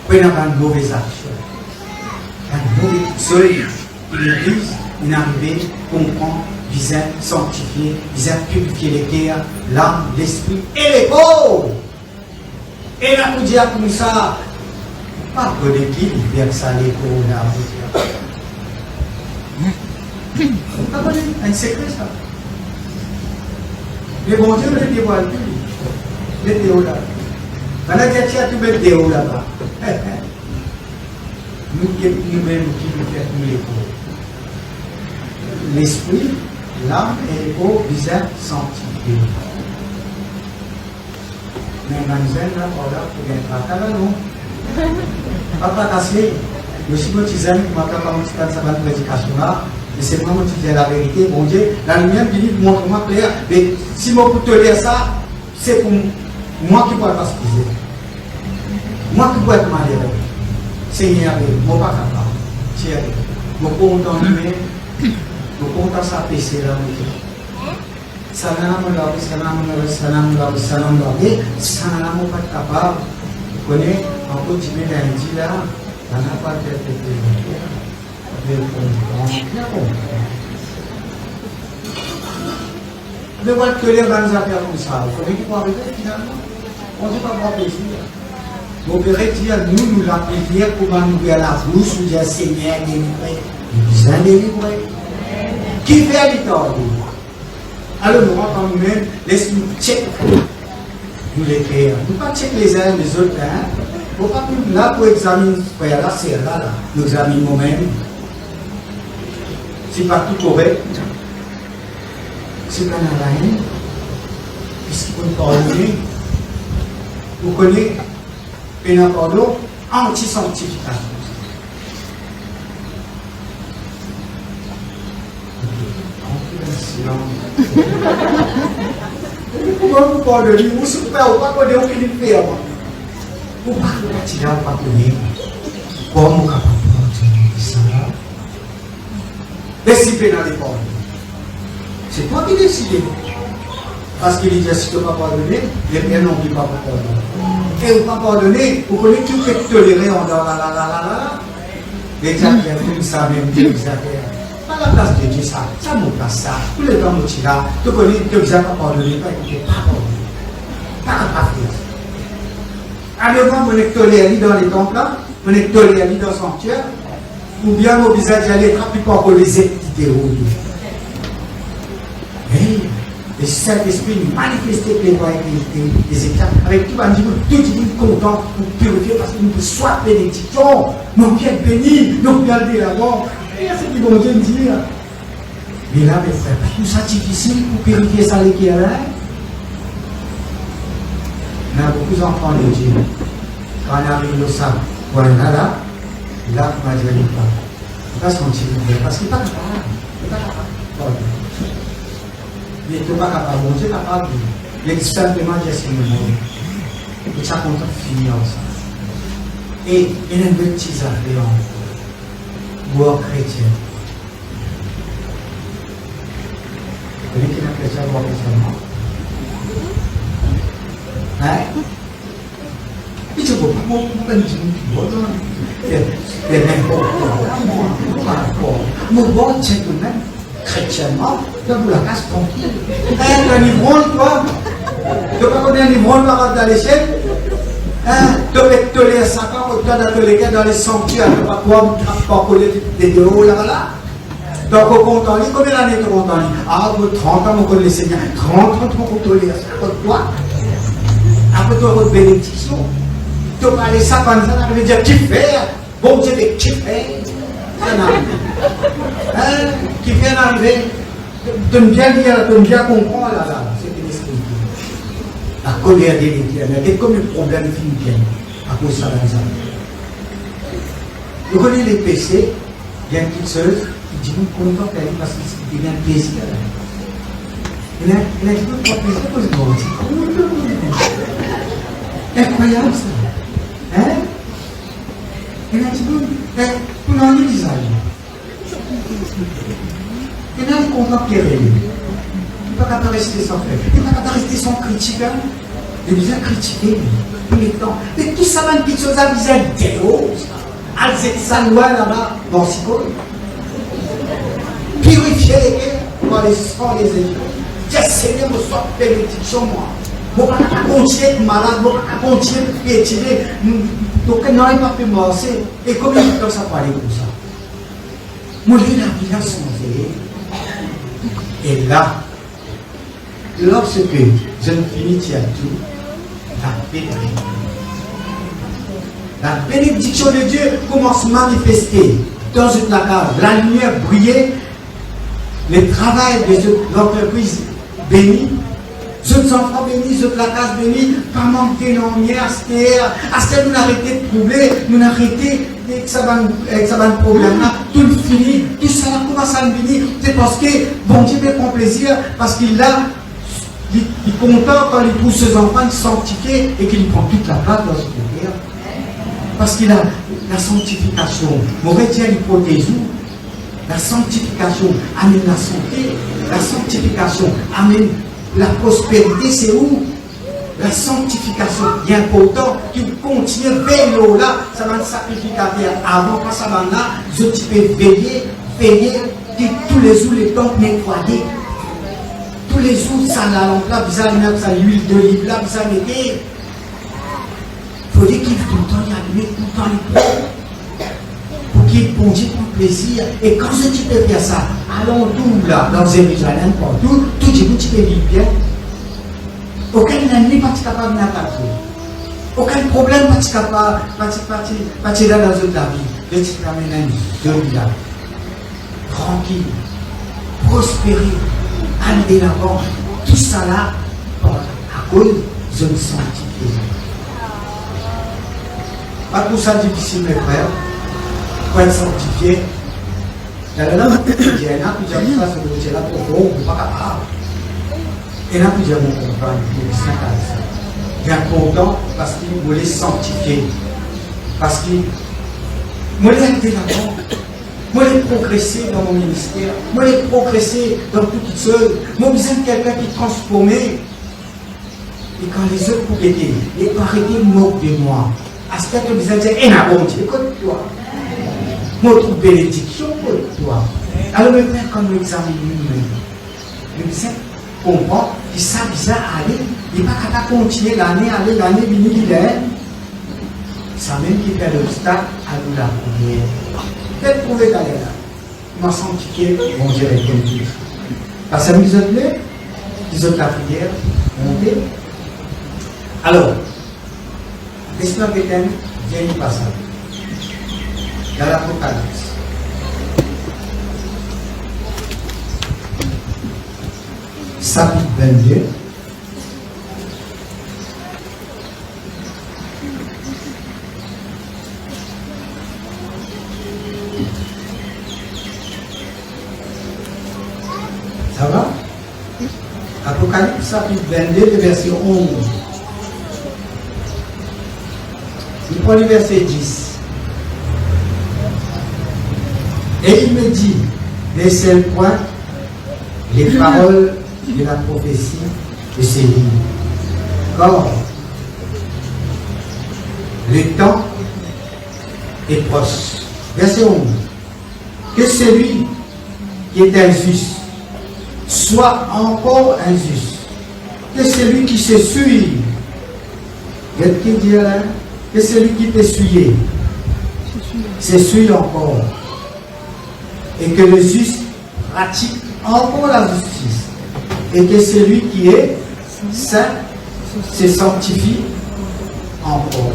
Puis il y a une mauvaise action. Un mauvais soleil. L'église, il est arrivé, comprend, visait sanctifier, visait purifier les guerres, l'âme, l'esprit et les pauvres. Et là, nous dire comme ça, pas que l'équipe, il vient que ça les pauvres là. Pas un secret ça. Mais bon Dieu ne le dévoile plus. Les déos là. Maintenant, il y a tout le déo là-bas. Nous-mêmes qui nous faisons les pauvres. L'esprit, l'âme et les pauvres visent sanctifier. Mais mademoiselle, là, voilà, pour bien traquer là, non. Pas tracasser. Je suis mon petit ami qui m'a fait un petit peu de sa prédication là. Et c'est moi qui dis la vérité, bon Dieu. La lumière qui dit, montre-moi clair. Mais si je peux te dire ça, c'est pour moi qui ne pourrais pas se poser. Moi qui pourrais être malheureux. Seigneur, moi pas capable. Tiens, je peux entendre lui-même. Je peux entendre sa péché là. Salam, pas capable. Vous connaissez, on continue lundi là. On n'a pas de mais voilà que les bonnes affaires comme ça, il faudrait qu'il faut arrêter finalement. On ne peut pas voir plaisir. Vous verrez dire, nous la prière pour nous ouvrir la bouche, nous dire Seigneur, délivré. Nous sommes délivrés. Qui fait l'histoire? Alors nous rentrons nous-mêmes, laisse-nous checker. Nous les faire. Nous ne pas checker les uns les autres. Il ne faut pas que là pour examiner ce frère là, c'est là, nous examinons nous-mêmes. C'est pas tout correct. C'est pas la haine. Qu'est-ce qu'il faut nous pardonner? Vous connaissez un pardon anti-sanctification. Comment vous pardonnez? Vous ne pouvez pas connaître aucun fait. Vous ne pouvez pas pardonner. Comment vous pouvez pardonner ça? Décider dans les portes. C'est toi qui décides. Parce qu'il dit si tu ne peux pas pardonner, les biens n'ont plus pas pardonner. Et vous ne pas pardonner, vous connaissez tout fait tolérer en là. Les gens qui ont fait ça, même Dieu, ils avaient. Pas la place de Dieu, ça mon place ça. Tous les gens qui là, tu connais Dieu, ils n'ont pas pardonné, pas écouté, pas pardonné. Pas faire. Alors, on est toléré dans les temples, on est toléré dans le sanctuaire. Ou bien mon visage allait être plus pour les entités. Le Saint-Esprit manifestait les voies et les états. Avec tout le monde, tout le monde content pour purifier parce que nous soit bénédiction. Nous bien bénis, nous bien là-bas. Et c'est ce qu'ils vont dire. Mais là, mes frères, tout ça difficile pour purifier ça les qui est là. On a beaucoup d'enfants de Dieu. Quand on arrive au sac, voilà, là, on va dire pas. On va se sentir bien parce qu'il n'est pas capable. Il n'est pas capable. Il n'est pas capable. Bon Dieu est capable. Il est simplement dire ce qu'il nous demande. Et ça compte finir ça. Et il y a une petite affaire en chrétien. Vous voyez qu'il y a un chrétien boire chrétien. Hein? Il dit, bon, gentleman, chrétiennement, tu vous la casse tranquille. Un ivrogne, toi. Tu vas connaître un ivrogne par dans les ciels. Tu vas te les 5 ans, tu vas les gars dans les sanctuaires, tu vas pas coller des deux hauts là-bas. Donc, au compte en ligne, combien d'années tu comptes en ligne? Ah, 30 ans, on connaît les seigneurs. 30 ans, tu comptes les 5 ans, après tu auras une bénédiction. Tu vas aller ça comme ça, tu vas dire qui fait. Bon Dieu, mais qui fait. Qui vient d'arriver. Tu me bien dire, tu me bien comprendre là. C'est une esprit. La colère de l'Éternel. Et comme le problème finit bien. À cause de ça, dans ça. Vous connaissez les péchés. Il y a une petite sœur qui dit nous content parce qu'il y a un plaisir. Il a dit nous pas plaisir pour le monde. Incroyable ça. Hein? Il a dit, vous n'en avez pas. Il a dit qu'on va pleurer. Il ne peut pas rester sans faire. Il ne peut pas rester sans critiquer. Il nous a critiqué. Mais tout ça, une petite chose à viser Théo. Alzette Sanoua là-bas, dans Sicole. Purifier les cœurs par les sangs des églises. Dieu Seigneur me soit bénédiction, moi. Bon, on continue d'être malade, on continue de piétiner. Donc, on n'aurait pas pu marcher. Et combien de temps ça peut aller comme ça? Moi, j'ai la vie à changer. Et là, lorsque je ne finis à tout, la bénédiction de Dieu commence à manifester dans toute la case. La lumière brillait, le travail de l'entreprise bénie. Jeunes enfants bénis, jeunes la case bénie, pas manquer l'enmière, à nous arrêter de troubler, nous arrêter avec ça va un problème là, tout le fini, tout ça commence à venir, c'est parce que bon Dieu me prend plaisir, parce qu'il est content quand il trouve ses enfants sanctifiés et qu'il prend toute la place dans ce cœur. Parce qu'il a la sanctification, mauvais Dieu il protège nous. La sanctification amène la santé, la sanctification amène la prospérité, c'est où? La sanctification. Il est important qu'il continue vers l'eau là, ça va être sacrificateur. Avant, quand ça va là, je peux veiller, que tous les jours les temples nettoyés. Tous les jours, ça la lampe là, vous allez mettre ça, l'huile d'olive là, vous allez mettre. Il faut dire qu'il tout le temps, il y a tout le temps les propres. Pour qu'il bon Dieu prenne plaisir. Et quand je peux faire ça, allons tout là, dans Jérusalem, partout, tout Dieu, tu peux vivre bien. Aucun ennemi pas capable d'attaquer. Aucun problème pas capable de là dans toute la vie. Je te ramène de là. Tranquille, prospérer, aller de l'avant. Tout ça là, à cause de me sanctifier. Pas tout ça difficile, mes frères. Pour être sanctifié, il y a là, il y a là, il y a ça, c'est là pour vous, pas capable. Et là, il y a mon compagne, il est content parce qu'il voulait sanctifier. Parce qu'il voulait être là-bas. Moi, je progresser dans mon ministère. Moi, je progresser dans toute chose. Moi, j'ai besoin de quelqu'un qui transformait. Et quand les autres pouvaient aider, ils arrêtaient de moquer de moi. À ce que besoin de dire, eh, n'a bon Dieu, écoute-toi. Moi, je trouve bénédiction pour toi. Alors, mes frères, quand nous examinons nous-mêmes, nous disons, comprendre que ça vient à aller, il n'est pas capable de continuer l'année, venir, il est. Ça même qui fait l'obstacle à nous la prière. Peut-être prouver d'aller là. Moi, sanctifié, bon Dieu est comme Dieu. Parce que nous autres, les autres la prière, monter. Alors, l'Esprit de l'Éternel vient du passage. Dans l'Apocalypse. Chapitre 22. Apocalypse chapitre 22, le verset 11. Il prend le verset 10. Et il me dit, ne scelle point les paroles de la prophétie de ces livres. Car le temps est proche. Verset 11. Que celui qui est injuste soit encore injuste. Que celui qui s'essuie, qu'est-ce qu'il dit là? Que celui qui t'essuie, s'essuie encore. Et que le juste pratique encore la justice. Et que celui qui est saint se sanctifie encore.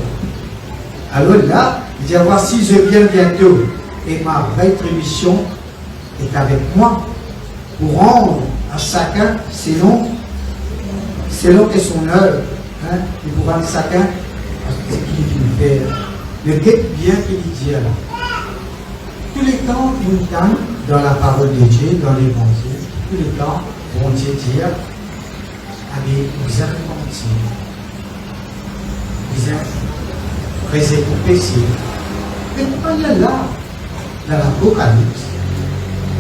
Alors là, il dit, voici, je viens bientôt, et ma rétribution est avec moi, pour rendre à chacun selon que son œuvre, hein, et pour rendre chacun ce qu'il fait. Le guette bien qu'il dit là. Tous les temps, une dame dans la parole de Dieu, dans l'évangile, tous les temps, bon Dieu dit, allez, vous avez menti. Vous avez pressé pour pécher. Mais pourquoi il y a là, dans l'Apocalypse,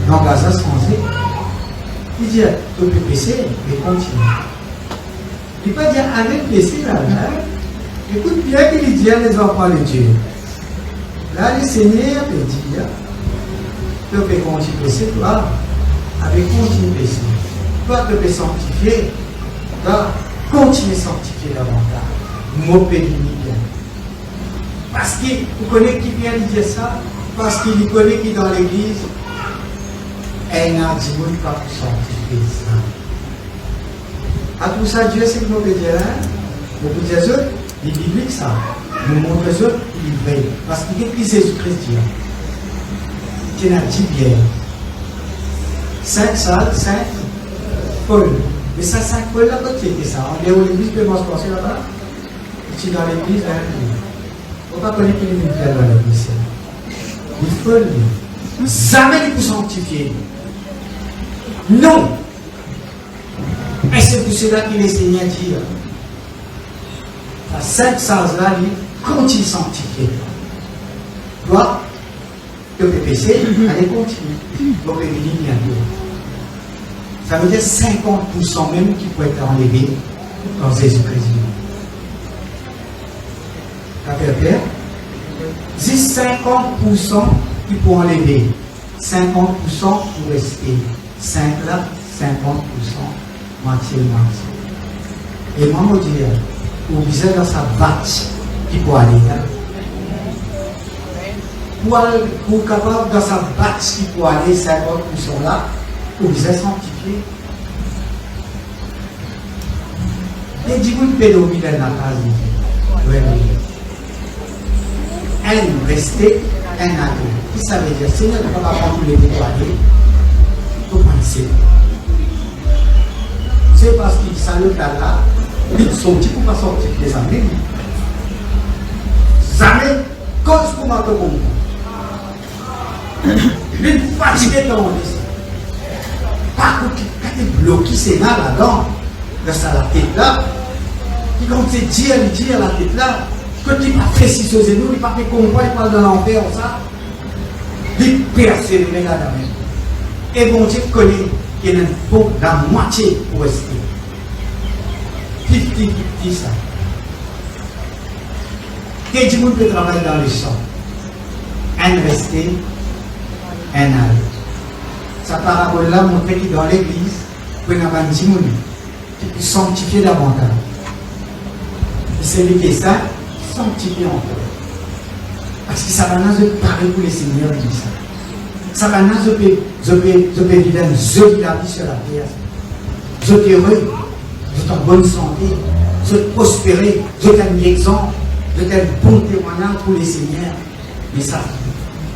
dans Gaza changé, il dit, tu peux pécher et continuer. Il ne peut pas dire, allez pécher là. Écoute bien qu'il dit à les enfants de Dieu. Là, le Seigneur te dit, tu peux continuer pécher, toi, avec continuer pécher. Toi, tu peux sanctifier, toi, continuer à sanctifier davantage. Mot béni bien. Parce qu'il connaît qui vient lui dire ça, parce qu'il connaît qui dans l'église, elle n'a dit pas pour sanctifier ça. À tout ça, Dieu, c'est que nous peut dire, nous peut dire, les bibliques, ça, nous montrons eux qu'ils veillent. Parce qu'il est écrit Jésus-Christ, qui n'a dit bien. Saint Paul. Mais ça, Saint Paul, là, quand c'était ça, on est où l'église peut m'en passer là-bas? Tu es dans l'église, là, il ne faut pas connaître qu'il est militaire dans l'église. Il faut le dire. Jamais il peut sanctifier. Non! Et c'est pour cela que les Seigneurs disent. La Sainte Sage là, lui, continue à sanctifier. Toi, tu peux pécher, allez continuer. Donc, il y a ça veut dire 50% même qui peut être enlevé dans Jésus-Christ. Ça fait peur? Si 50% qui peut enlever, 50% pour rester. 5 là, 50%, moitié. Et moi, je dis, vous visez dans sa batch qui peut aller là. Pour capable dans sa batch qui peut aller 50% là, vous visez sanctifier. Et du coup, il peut dominer la case. Un resté, un aller. Qui ça veut dire? Seigneur, tu ne peux pas prendre tous les deux aller. Il faut penser. C'est parce qu'il salue là, il sortit pour ne pas sortir des amis. Jamais, cause pour ma commune. Il fatigué dans mon lycée. Par contre, quand il bloque, c'est là-dedans, dans sa tête là, il compte dire la tête là, que tu n'as pas fait si ce genou, il n'a pas fait comprendre, il parle de l'enfer, ça. Il persévère là-dedans. Et bon Dieu connaît qu'il y a la moitié pour rester. Petit ça. Que du monde peut travailler dans les champs. Un resté, un aller. Sa parabole-là montre que dans l'église, il y a un petit monde qui peut sanctifier davantage. Et celui qui est ça, sanctifier encore. Parce que ça va nous parler pour les seigneurs qui disent ça. Ça va nous vivre une jolie la vie sur la terre. Je suis heureux, je suis en bonne santé, je suis prospéré, je suis un exemple, je suis un bon témoignage pour les seigneurs. Mais ça,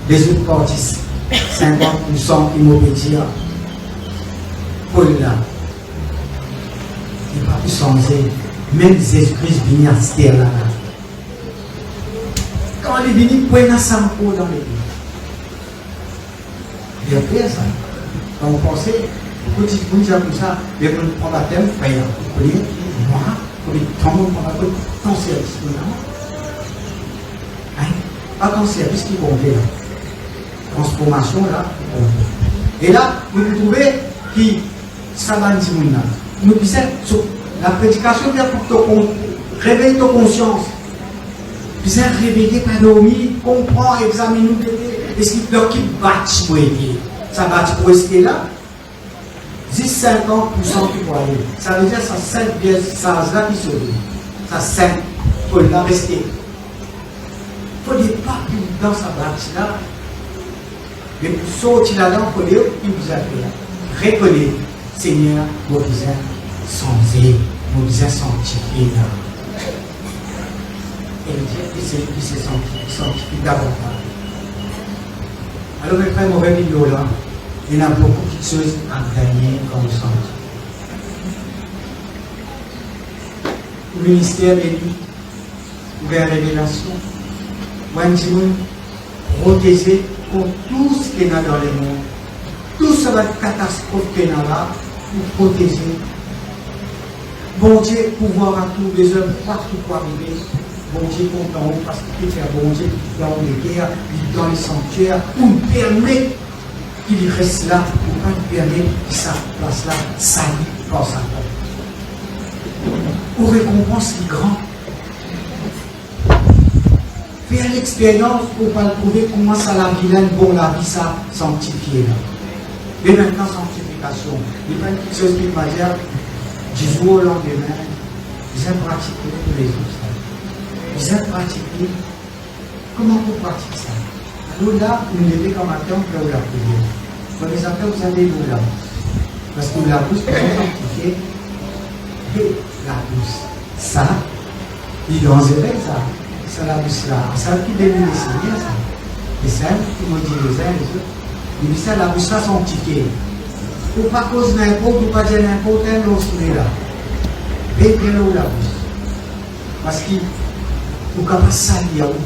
les autres parties, 50% qui m'obédirent, Paul là, il n'a pas pu changer. Même Jésus-Christ vient à cette terre là. Quand il est venu, il y a un sampo dans l'église. Il a fait ça. Quand vous pensez, Vous dites comme ça, mais vous prenez un thème, vous voyez, moi, vous dites, tout le monde prend ton service, pas ton service qui compte là. Transformation là. Et là, vous trouvez qui ça va dire nous disons la prédication vient pour te réveiller ta conscience. Vous êtes réveillé, pas dormi, comprend, examine nous est-ce qu'il peut qui bat pour aider. Ça bat pour rester là. 10-50% qui vont aller. Ça veut dire que ça 5 ça là qui se dit. Ça 5 pour la rester. Il ne faut pas dans sa bâche là. Mais pour sortir là-dedans, il faut dire qu'il vous a fait. Reconnaître, Seigneur, vous êtes sanctifié, vous êtes sanctifié là. Et il c'est lui qui s'est sanctifié davantage. Alors, mes frères, mauvais vidéo là, il y a beaucoup de choses à gagner comme sanctifié. Le ministère est lui, ouvert révélation. Moi, je dis, protéger pour tout ce qui est dans le monde. Tout ce va être catastrophe qui est là, pour protéger. Bon Dieu, pouvoir à tous les hommes, partout pour arriver. Bon Dieu, content, parce qu'il fait bon Dieu, dans les guerres, dans les sanctuaires, où il permet qu'il reste là, pour pas lui permettre que sa place là, salie par sa part. Pour récompense les grands. Faire l'expérience pour pas trouver comment ça la vilaine, bon la vie ça sanctifiée là. Et maintenant sanctification. Il n'y a pas une petite chose qui m'a dit, du jour au lendemain, vous avez pratiqué tous les autres. Vous avez pratiqué. Comment vous pratiquez ça? Alors là, vous levez comme un temps pour la prière. Pour les affaires, vous avez l'eau là. Parce que la bouche, vous sanctifier et la bouche. Ça, il en dirait ça. Ça la bouche là. Ça qui démine les Seigneurs, ça. Et ça, qui me dit les uns les autres. Il dit ça, la bouche là sanctifiée. Pour pas cause n'importe, pour pas dire n'importe, un l'on là. Et bien là où la bouche. Parce qu'il faut qu'on fasse ça, il y a où.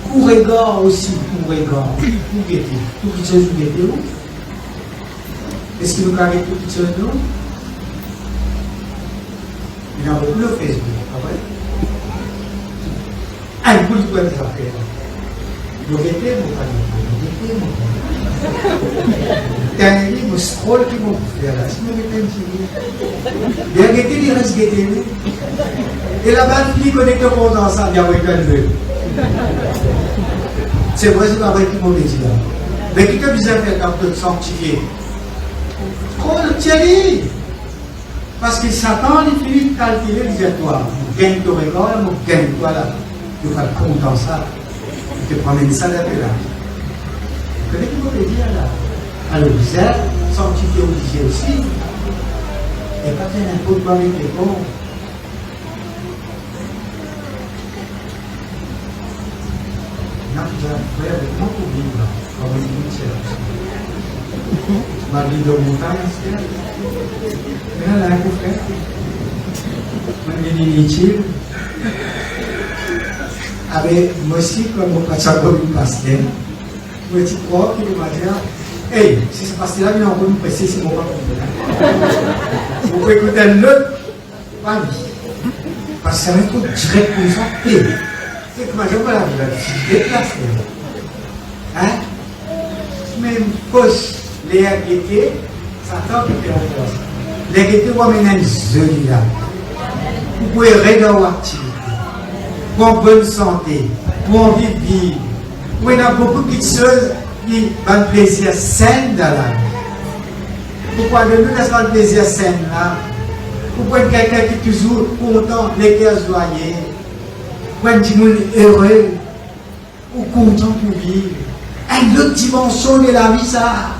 Pour regard aussi, pour regard. Pour guetter. Tout qui chose vous guettez où. Est-ce qu'il nous carré tout qui chose nous? Il y a beaucoup de Facebook, après. Un coup de poing de affaires. Vous guettez, vous pas guettez, vous guettez, vous scroll qui vont faire là. Si vous guettez un petit peu. Bien guettez, il reste guettez. Et là-bas, il connecte au dans ça, il y a un peu. C'est vrai, c'est pas vrai qui m'ont dit là. Mais qui t'a besoin de faire quand tu te sanctifier? Oh, Thierry! Parce que Satan, il finit de calculer, il dit toi, gagne ton regard, gagne toi là. Tu vas te compte dans ça. Tu te promènes ça là. Vous connaissez ce que je veux dire là? Alors, vous êtes sanctifié obligé aussi. Et pas faire un peu de avec les bons. Là, tu vas faire avec moi pour vivre, comme une entière. Ma vie de montagne, c'est là. Mais là, un coup frère. Ma vie inutile. Avec moi aussi, comme on passe comme une pasteur. Moi, tu crois qu'il m'a dit, hey, si ce pasteur-là vient encore nous presser, c'est mon pas vous pouvez écouter un autre, pas lui. Parce que c'est un coup direct comme ça, et c'est que ma joie, la vie, je déplace. Hein? Mais poche, les guettés, ça tente de faire en place. Les guettés vont mener un joli là. Vous pouvez regarder l'activité, pour une bonne santé, pour envie de vivre. Où il y a beaucoup de choses qui ont le plaisir sain dans la vie. Pourquoi de nous laisser le plaisir sain là? Pourquoi quelqu'un qui est toujours content, les cœurs joyeux? Pourquoi un monde heureux ou content pour vivre? Une autre dimension de la vie, ça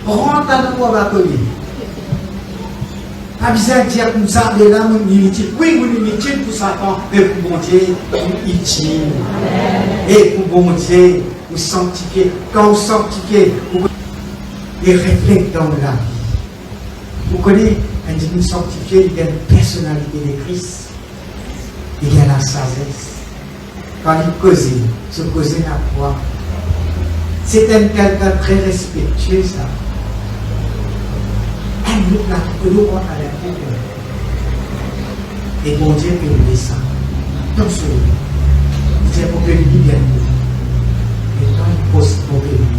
rentre à nous à la commune. Pas besoin de dire comme ça, de là, mon inutile. Oui, mon inutile pour Satan, mais pour mon Dieu, utile. Et pour mon Dieu, vous sanctifiez. Quand vous sanctifiez, vous les reflètes dans la vie. Vous connaissez, un digne sanctifié, il y a une personnalité de Christ. Il y a la sagesse. Quand il cause, se cause la foi. C'est un quelqu'un très respectueux, ça. nous là, que nous on a l'air. Et bon Dieu peut nous descendre. Dans ce lieu. C'est pour que nous bien. Et quand il pose pour que nous,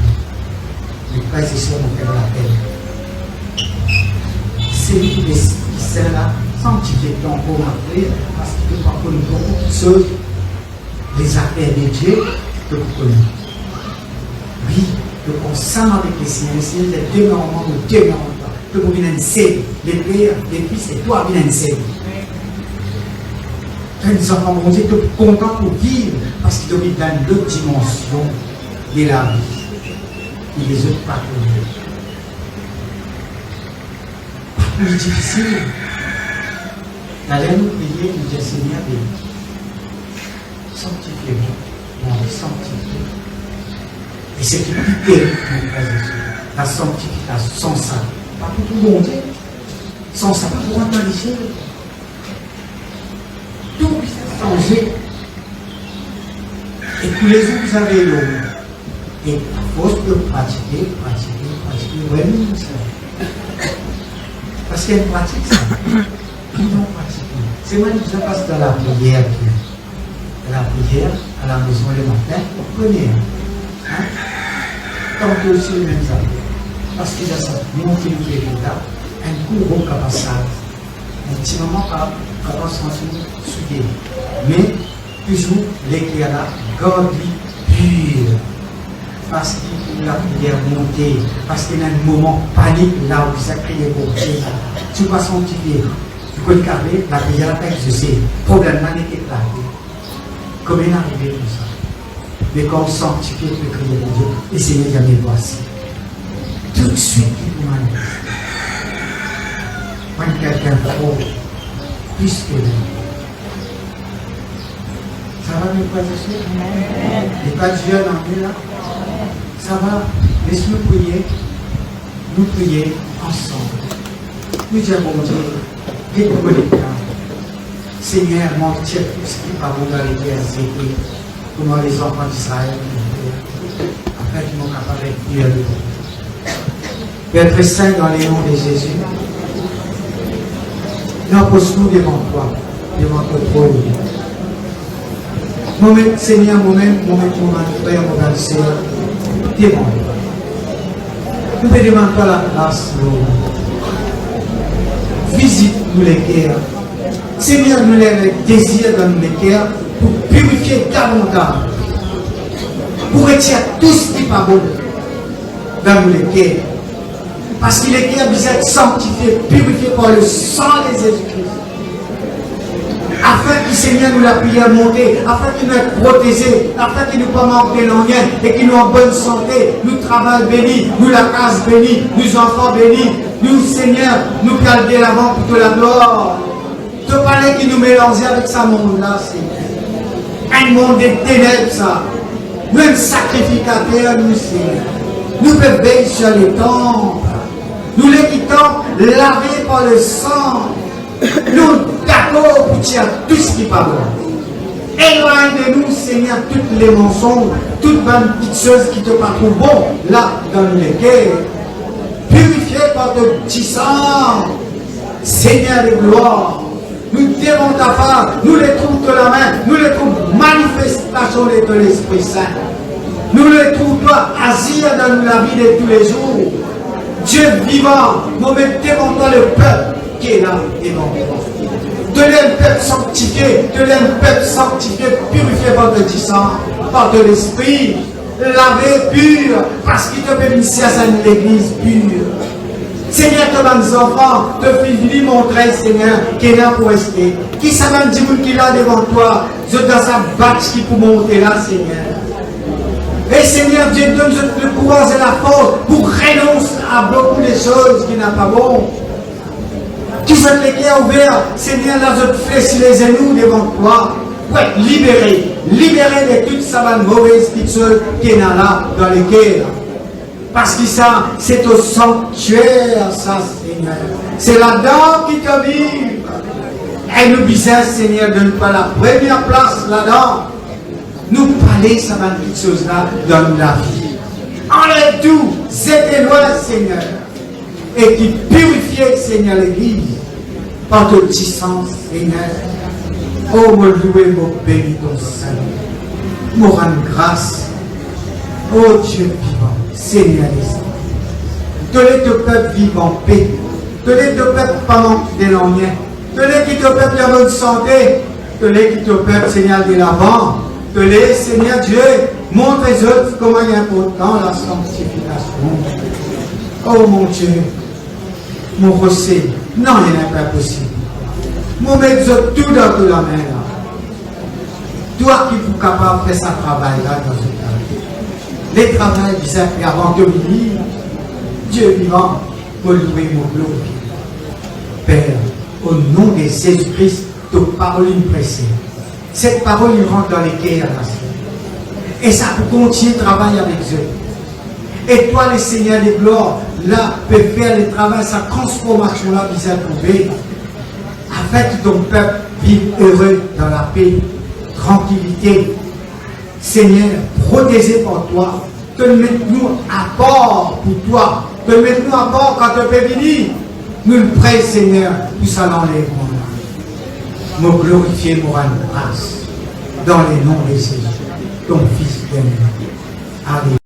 les frères et sœurs nous fait la peine. C'est lui qui sert là, sanctifier ton corps en prière, parce qu'il ne peut pas connaître beaucoup de choses, les affaires de Dieu, que vous connaissez. Oui, que ensemble avec les siens, les deux moments, que vous venez de les pères, les fils, et toi, venez de les enfants vont dire que content pour vivre parce qu'ils doivent dans une autre dimension de la vie. Et les autres pas connus. Plus difficile. D'aller nous prier, nous dire Seigneur, sanctifiez-moi, non, sanctifiez. Et c'est le plus terrible, mon frère et soeur. La sanctification, sans ça. Pas pour tout le monde. Sans ça, pas pour entendre les choses. Tout puisse changer. Et tous les jours, vous avez l'eau. Et à force de pratiquer, ouais, nous, ça. Parce qu'il y a une pratique, ça. Nous devons pratiquer. C'est moi qui vous passe dans la prière. Dans la prière, à la maison le matin, vous prenez. Hein? Tant que aussi les mêmes amis. Parce qu'il y a ça, mon film qui est là, un courant capacité. Un petit moment capable de se souder. Mais toujours l'éclair là, garde-lui pur. Parce qu'il a prière montée, parce qu'il y a un moment panique là où ça crie pour Dieu. Tu vas sanctifier. Tu connais carré, la prière avec je sais. Problème là n'est pas là. Comment il est arrivé tout ça? Mais quand on sanctifie, tu peux crier pour Dieu. Et Seigneur, jamais voici. Tout de suite, il vous manifeste. Quand quelqu'un trop, plus que lui. Ça va, mes frères et sœurs? Il n'y a pas de jeune en là? Ça va? Laisse-nous prier ensemble. Nous disons, mon Dieu, aide-nous les gars. Seigneur, mon Dieu, tout ce qui va vous dans les guerres, c'est pour moi, les enfants d'Israël, afin qu'ils m'ont capable de prier avec vous. Père très saint, dans les noms de Jésus, nous posons-nous devant toi, devant ton trône. Moi-même, Seigneur, moi-même, mon frère, mon grande sœur, devant toi. Nous te demandons toi la grâce, visite-nous les cœurs. Seigneur, nous les désirs dans nos cœurs pour purifier davantage, pour retirer tout ce qui n'est pas bon dans nos cœurs. Parce qu'il est cœur besoin d'être sanctifié, purifié par le sang de Jésus-Christ. Afin que Seigneur nous la prière monter, afin qu'il nous soit protégé, afin qu'il nous pas manquer de rien et qu'il nous en bonne santé, nous travail béni, nous la case bénie, nous enfants bénis, nous Seigneur, nous garder l'avant pour toute la gloire. Te parler qui nous mélangeait avec ce monde-là, Seigneur. Un monde de ténèbres, ça. Nous, un sacrificateur, nous, Seigneur. Nous pouvons veiller sur les temples. Nous les quittons lavés par le sang. Nous, d'accord pour tirer tout ce qui n'est pas bon. Éloigne de nous, Seigneur, toutes les mensonges, toutes les petites choses qui te parcourent bon, là, dans les cœurs. Purifié par ton petit sang. Seigneur de gloire. Nous devons ta part, nous les trouvons de la main, nous les trouvons manifestation de l'Esprit Saint. Nous les trouvons pas assis dans la vie de tous les jours. Dieu vivant, nous mettons toi le peuple qui est là devant toi. De l'aime peuple sanctifié, purifié par ton sang, par de l'Esprit, lavé, pur, parce qu'il te permet ici à l'église pure. Seigneur, tes enfants, te fais montrer, Seigneur, qui est là pour rester. Qui savait dire qu'il est là devant toi, je dans sa bâche qui peut monter là, Seigneur. Et Seigneur, Dieu donne le courage et la force pour renoncer à beaucoup de choses qui n'ont pas bon. Qui sont les cœurs ouverts, Seigneur, là, je te fais les genoux devant toi. Pour être libéré de toutes ces mauvaises petites choses qui sont là, dans les cœurs. Parce que ça, c'est au sanctuaire, ça, Seigneur. C'est là-dedans qui te vive. Et nous disons, Seigneur, de ne pas la première place là-dedans. Nous parler ça va de petites choses-là dans la vie. Enlève tout, c'est loin, Seigneur. Et qui purifie édifier, Seigneur, l'Église, par ton puissance, Seigneur. Oh, me louer, me bénir ton Seigneur. Me rendre grâce. Oh, Dieu vivant, Seigneur, tenez ton peuple vivant en paix. Tenez ton peuple pendant des lendemains. Tenez qui ton peuple en bonne santé. Tenez qui ton peuple, Seigneur, de l'avant. Tenez, Seigneur Dieu, montre les autres comment il est important la sanctification. Oh mon Dieu, mon recès, non, il n'est pas possible. Mon mettre tout dans toute la main là. Toi qui es capable de faire ce travail là dans ce cas. Les travails bizarres avant de venir, Dieu vivant, pour louer mon glorifier. Père, au nom de Jésus-Christ, ta parole est pressée. Cette parole il rentre dans les cœurs. Et ça peut continuer de travailler avec eux. Et toi, le Seigneur des gloires, là, peut faire le travail, sa transformation-là, bizarre trouver. Afin que ton peuple vive heureux dans la paix, tranquillité. Seigneur, protégé par toi, te mets-nous à bord pour toi, te mets-nous à bord quand tu peux venir. Nous le prions, Seigneur, pour ça l'enlèvement. Nous glorifier, nous rendre grâce dans les noms de Jésus, ton Fils bien-aimé. Alléluia.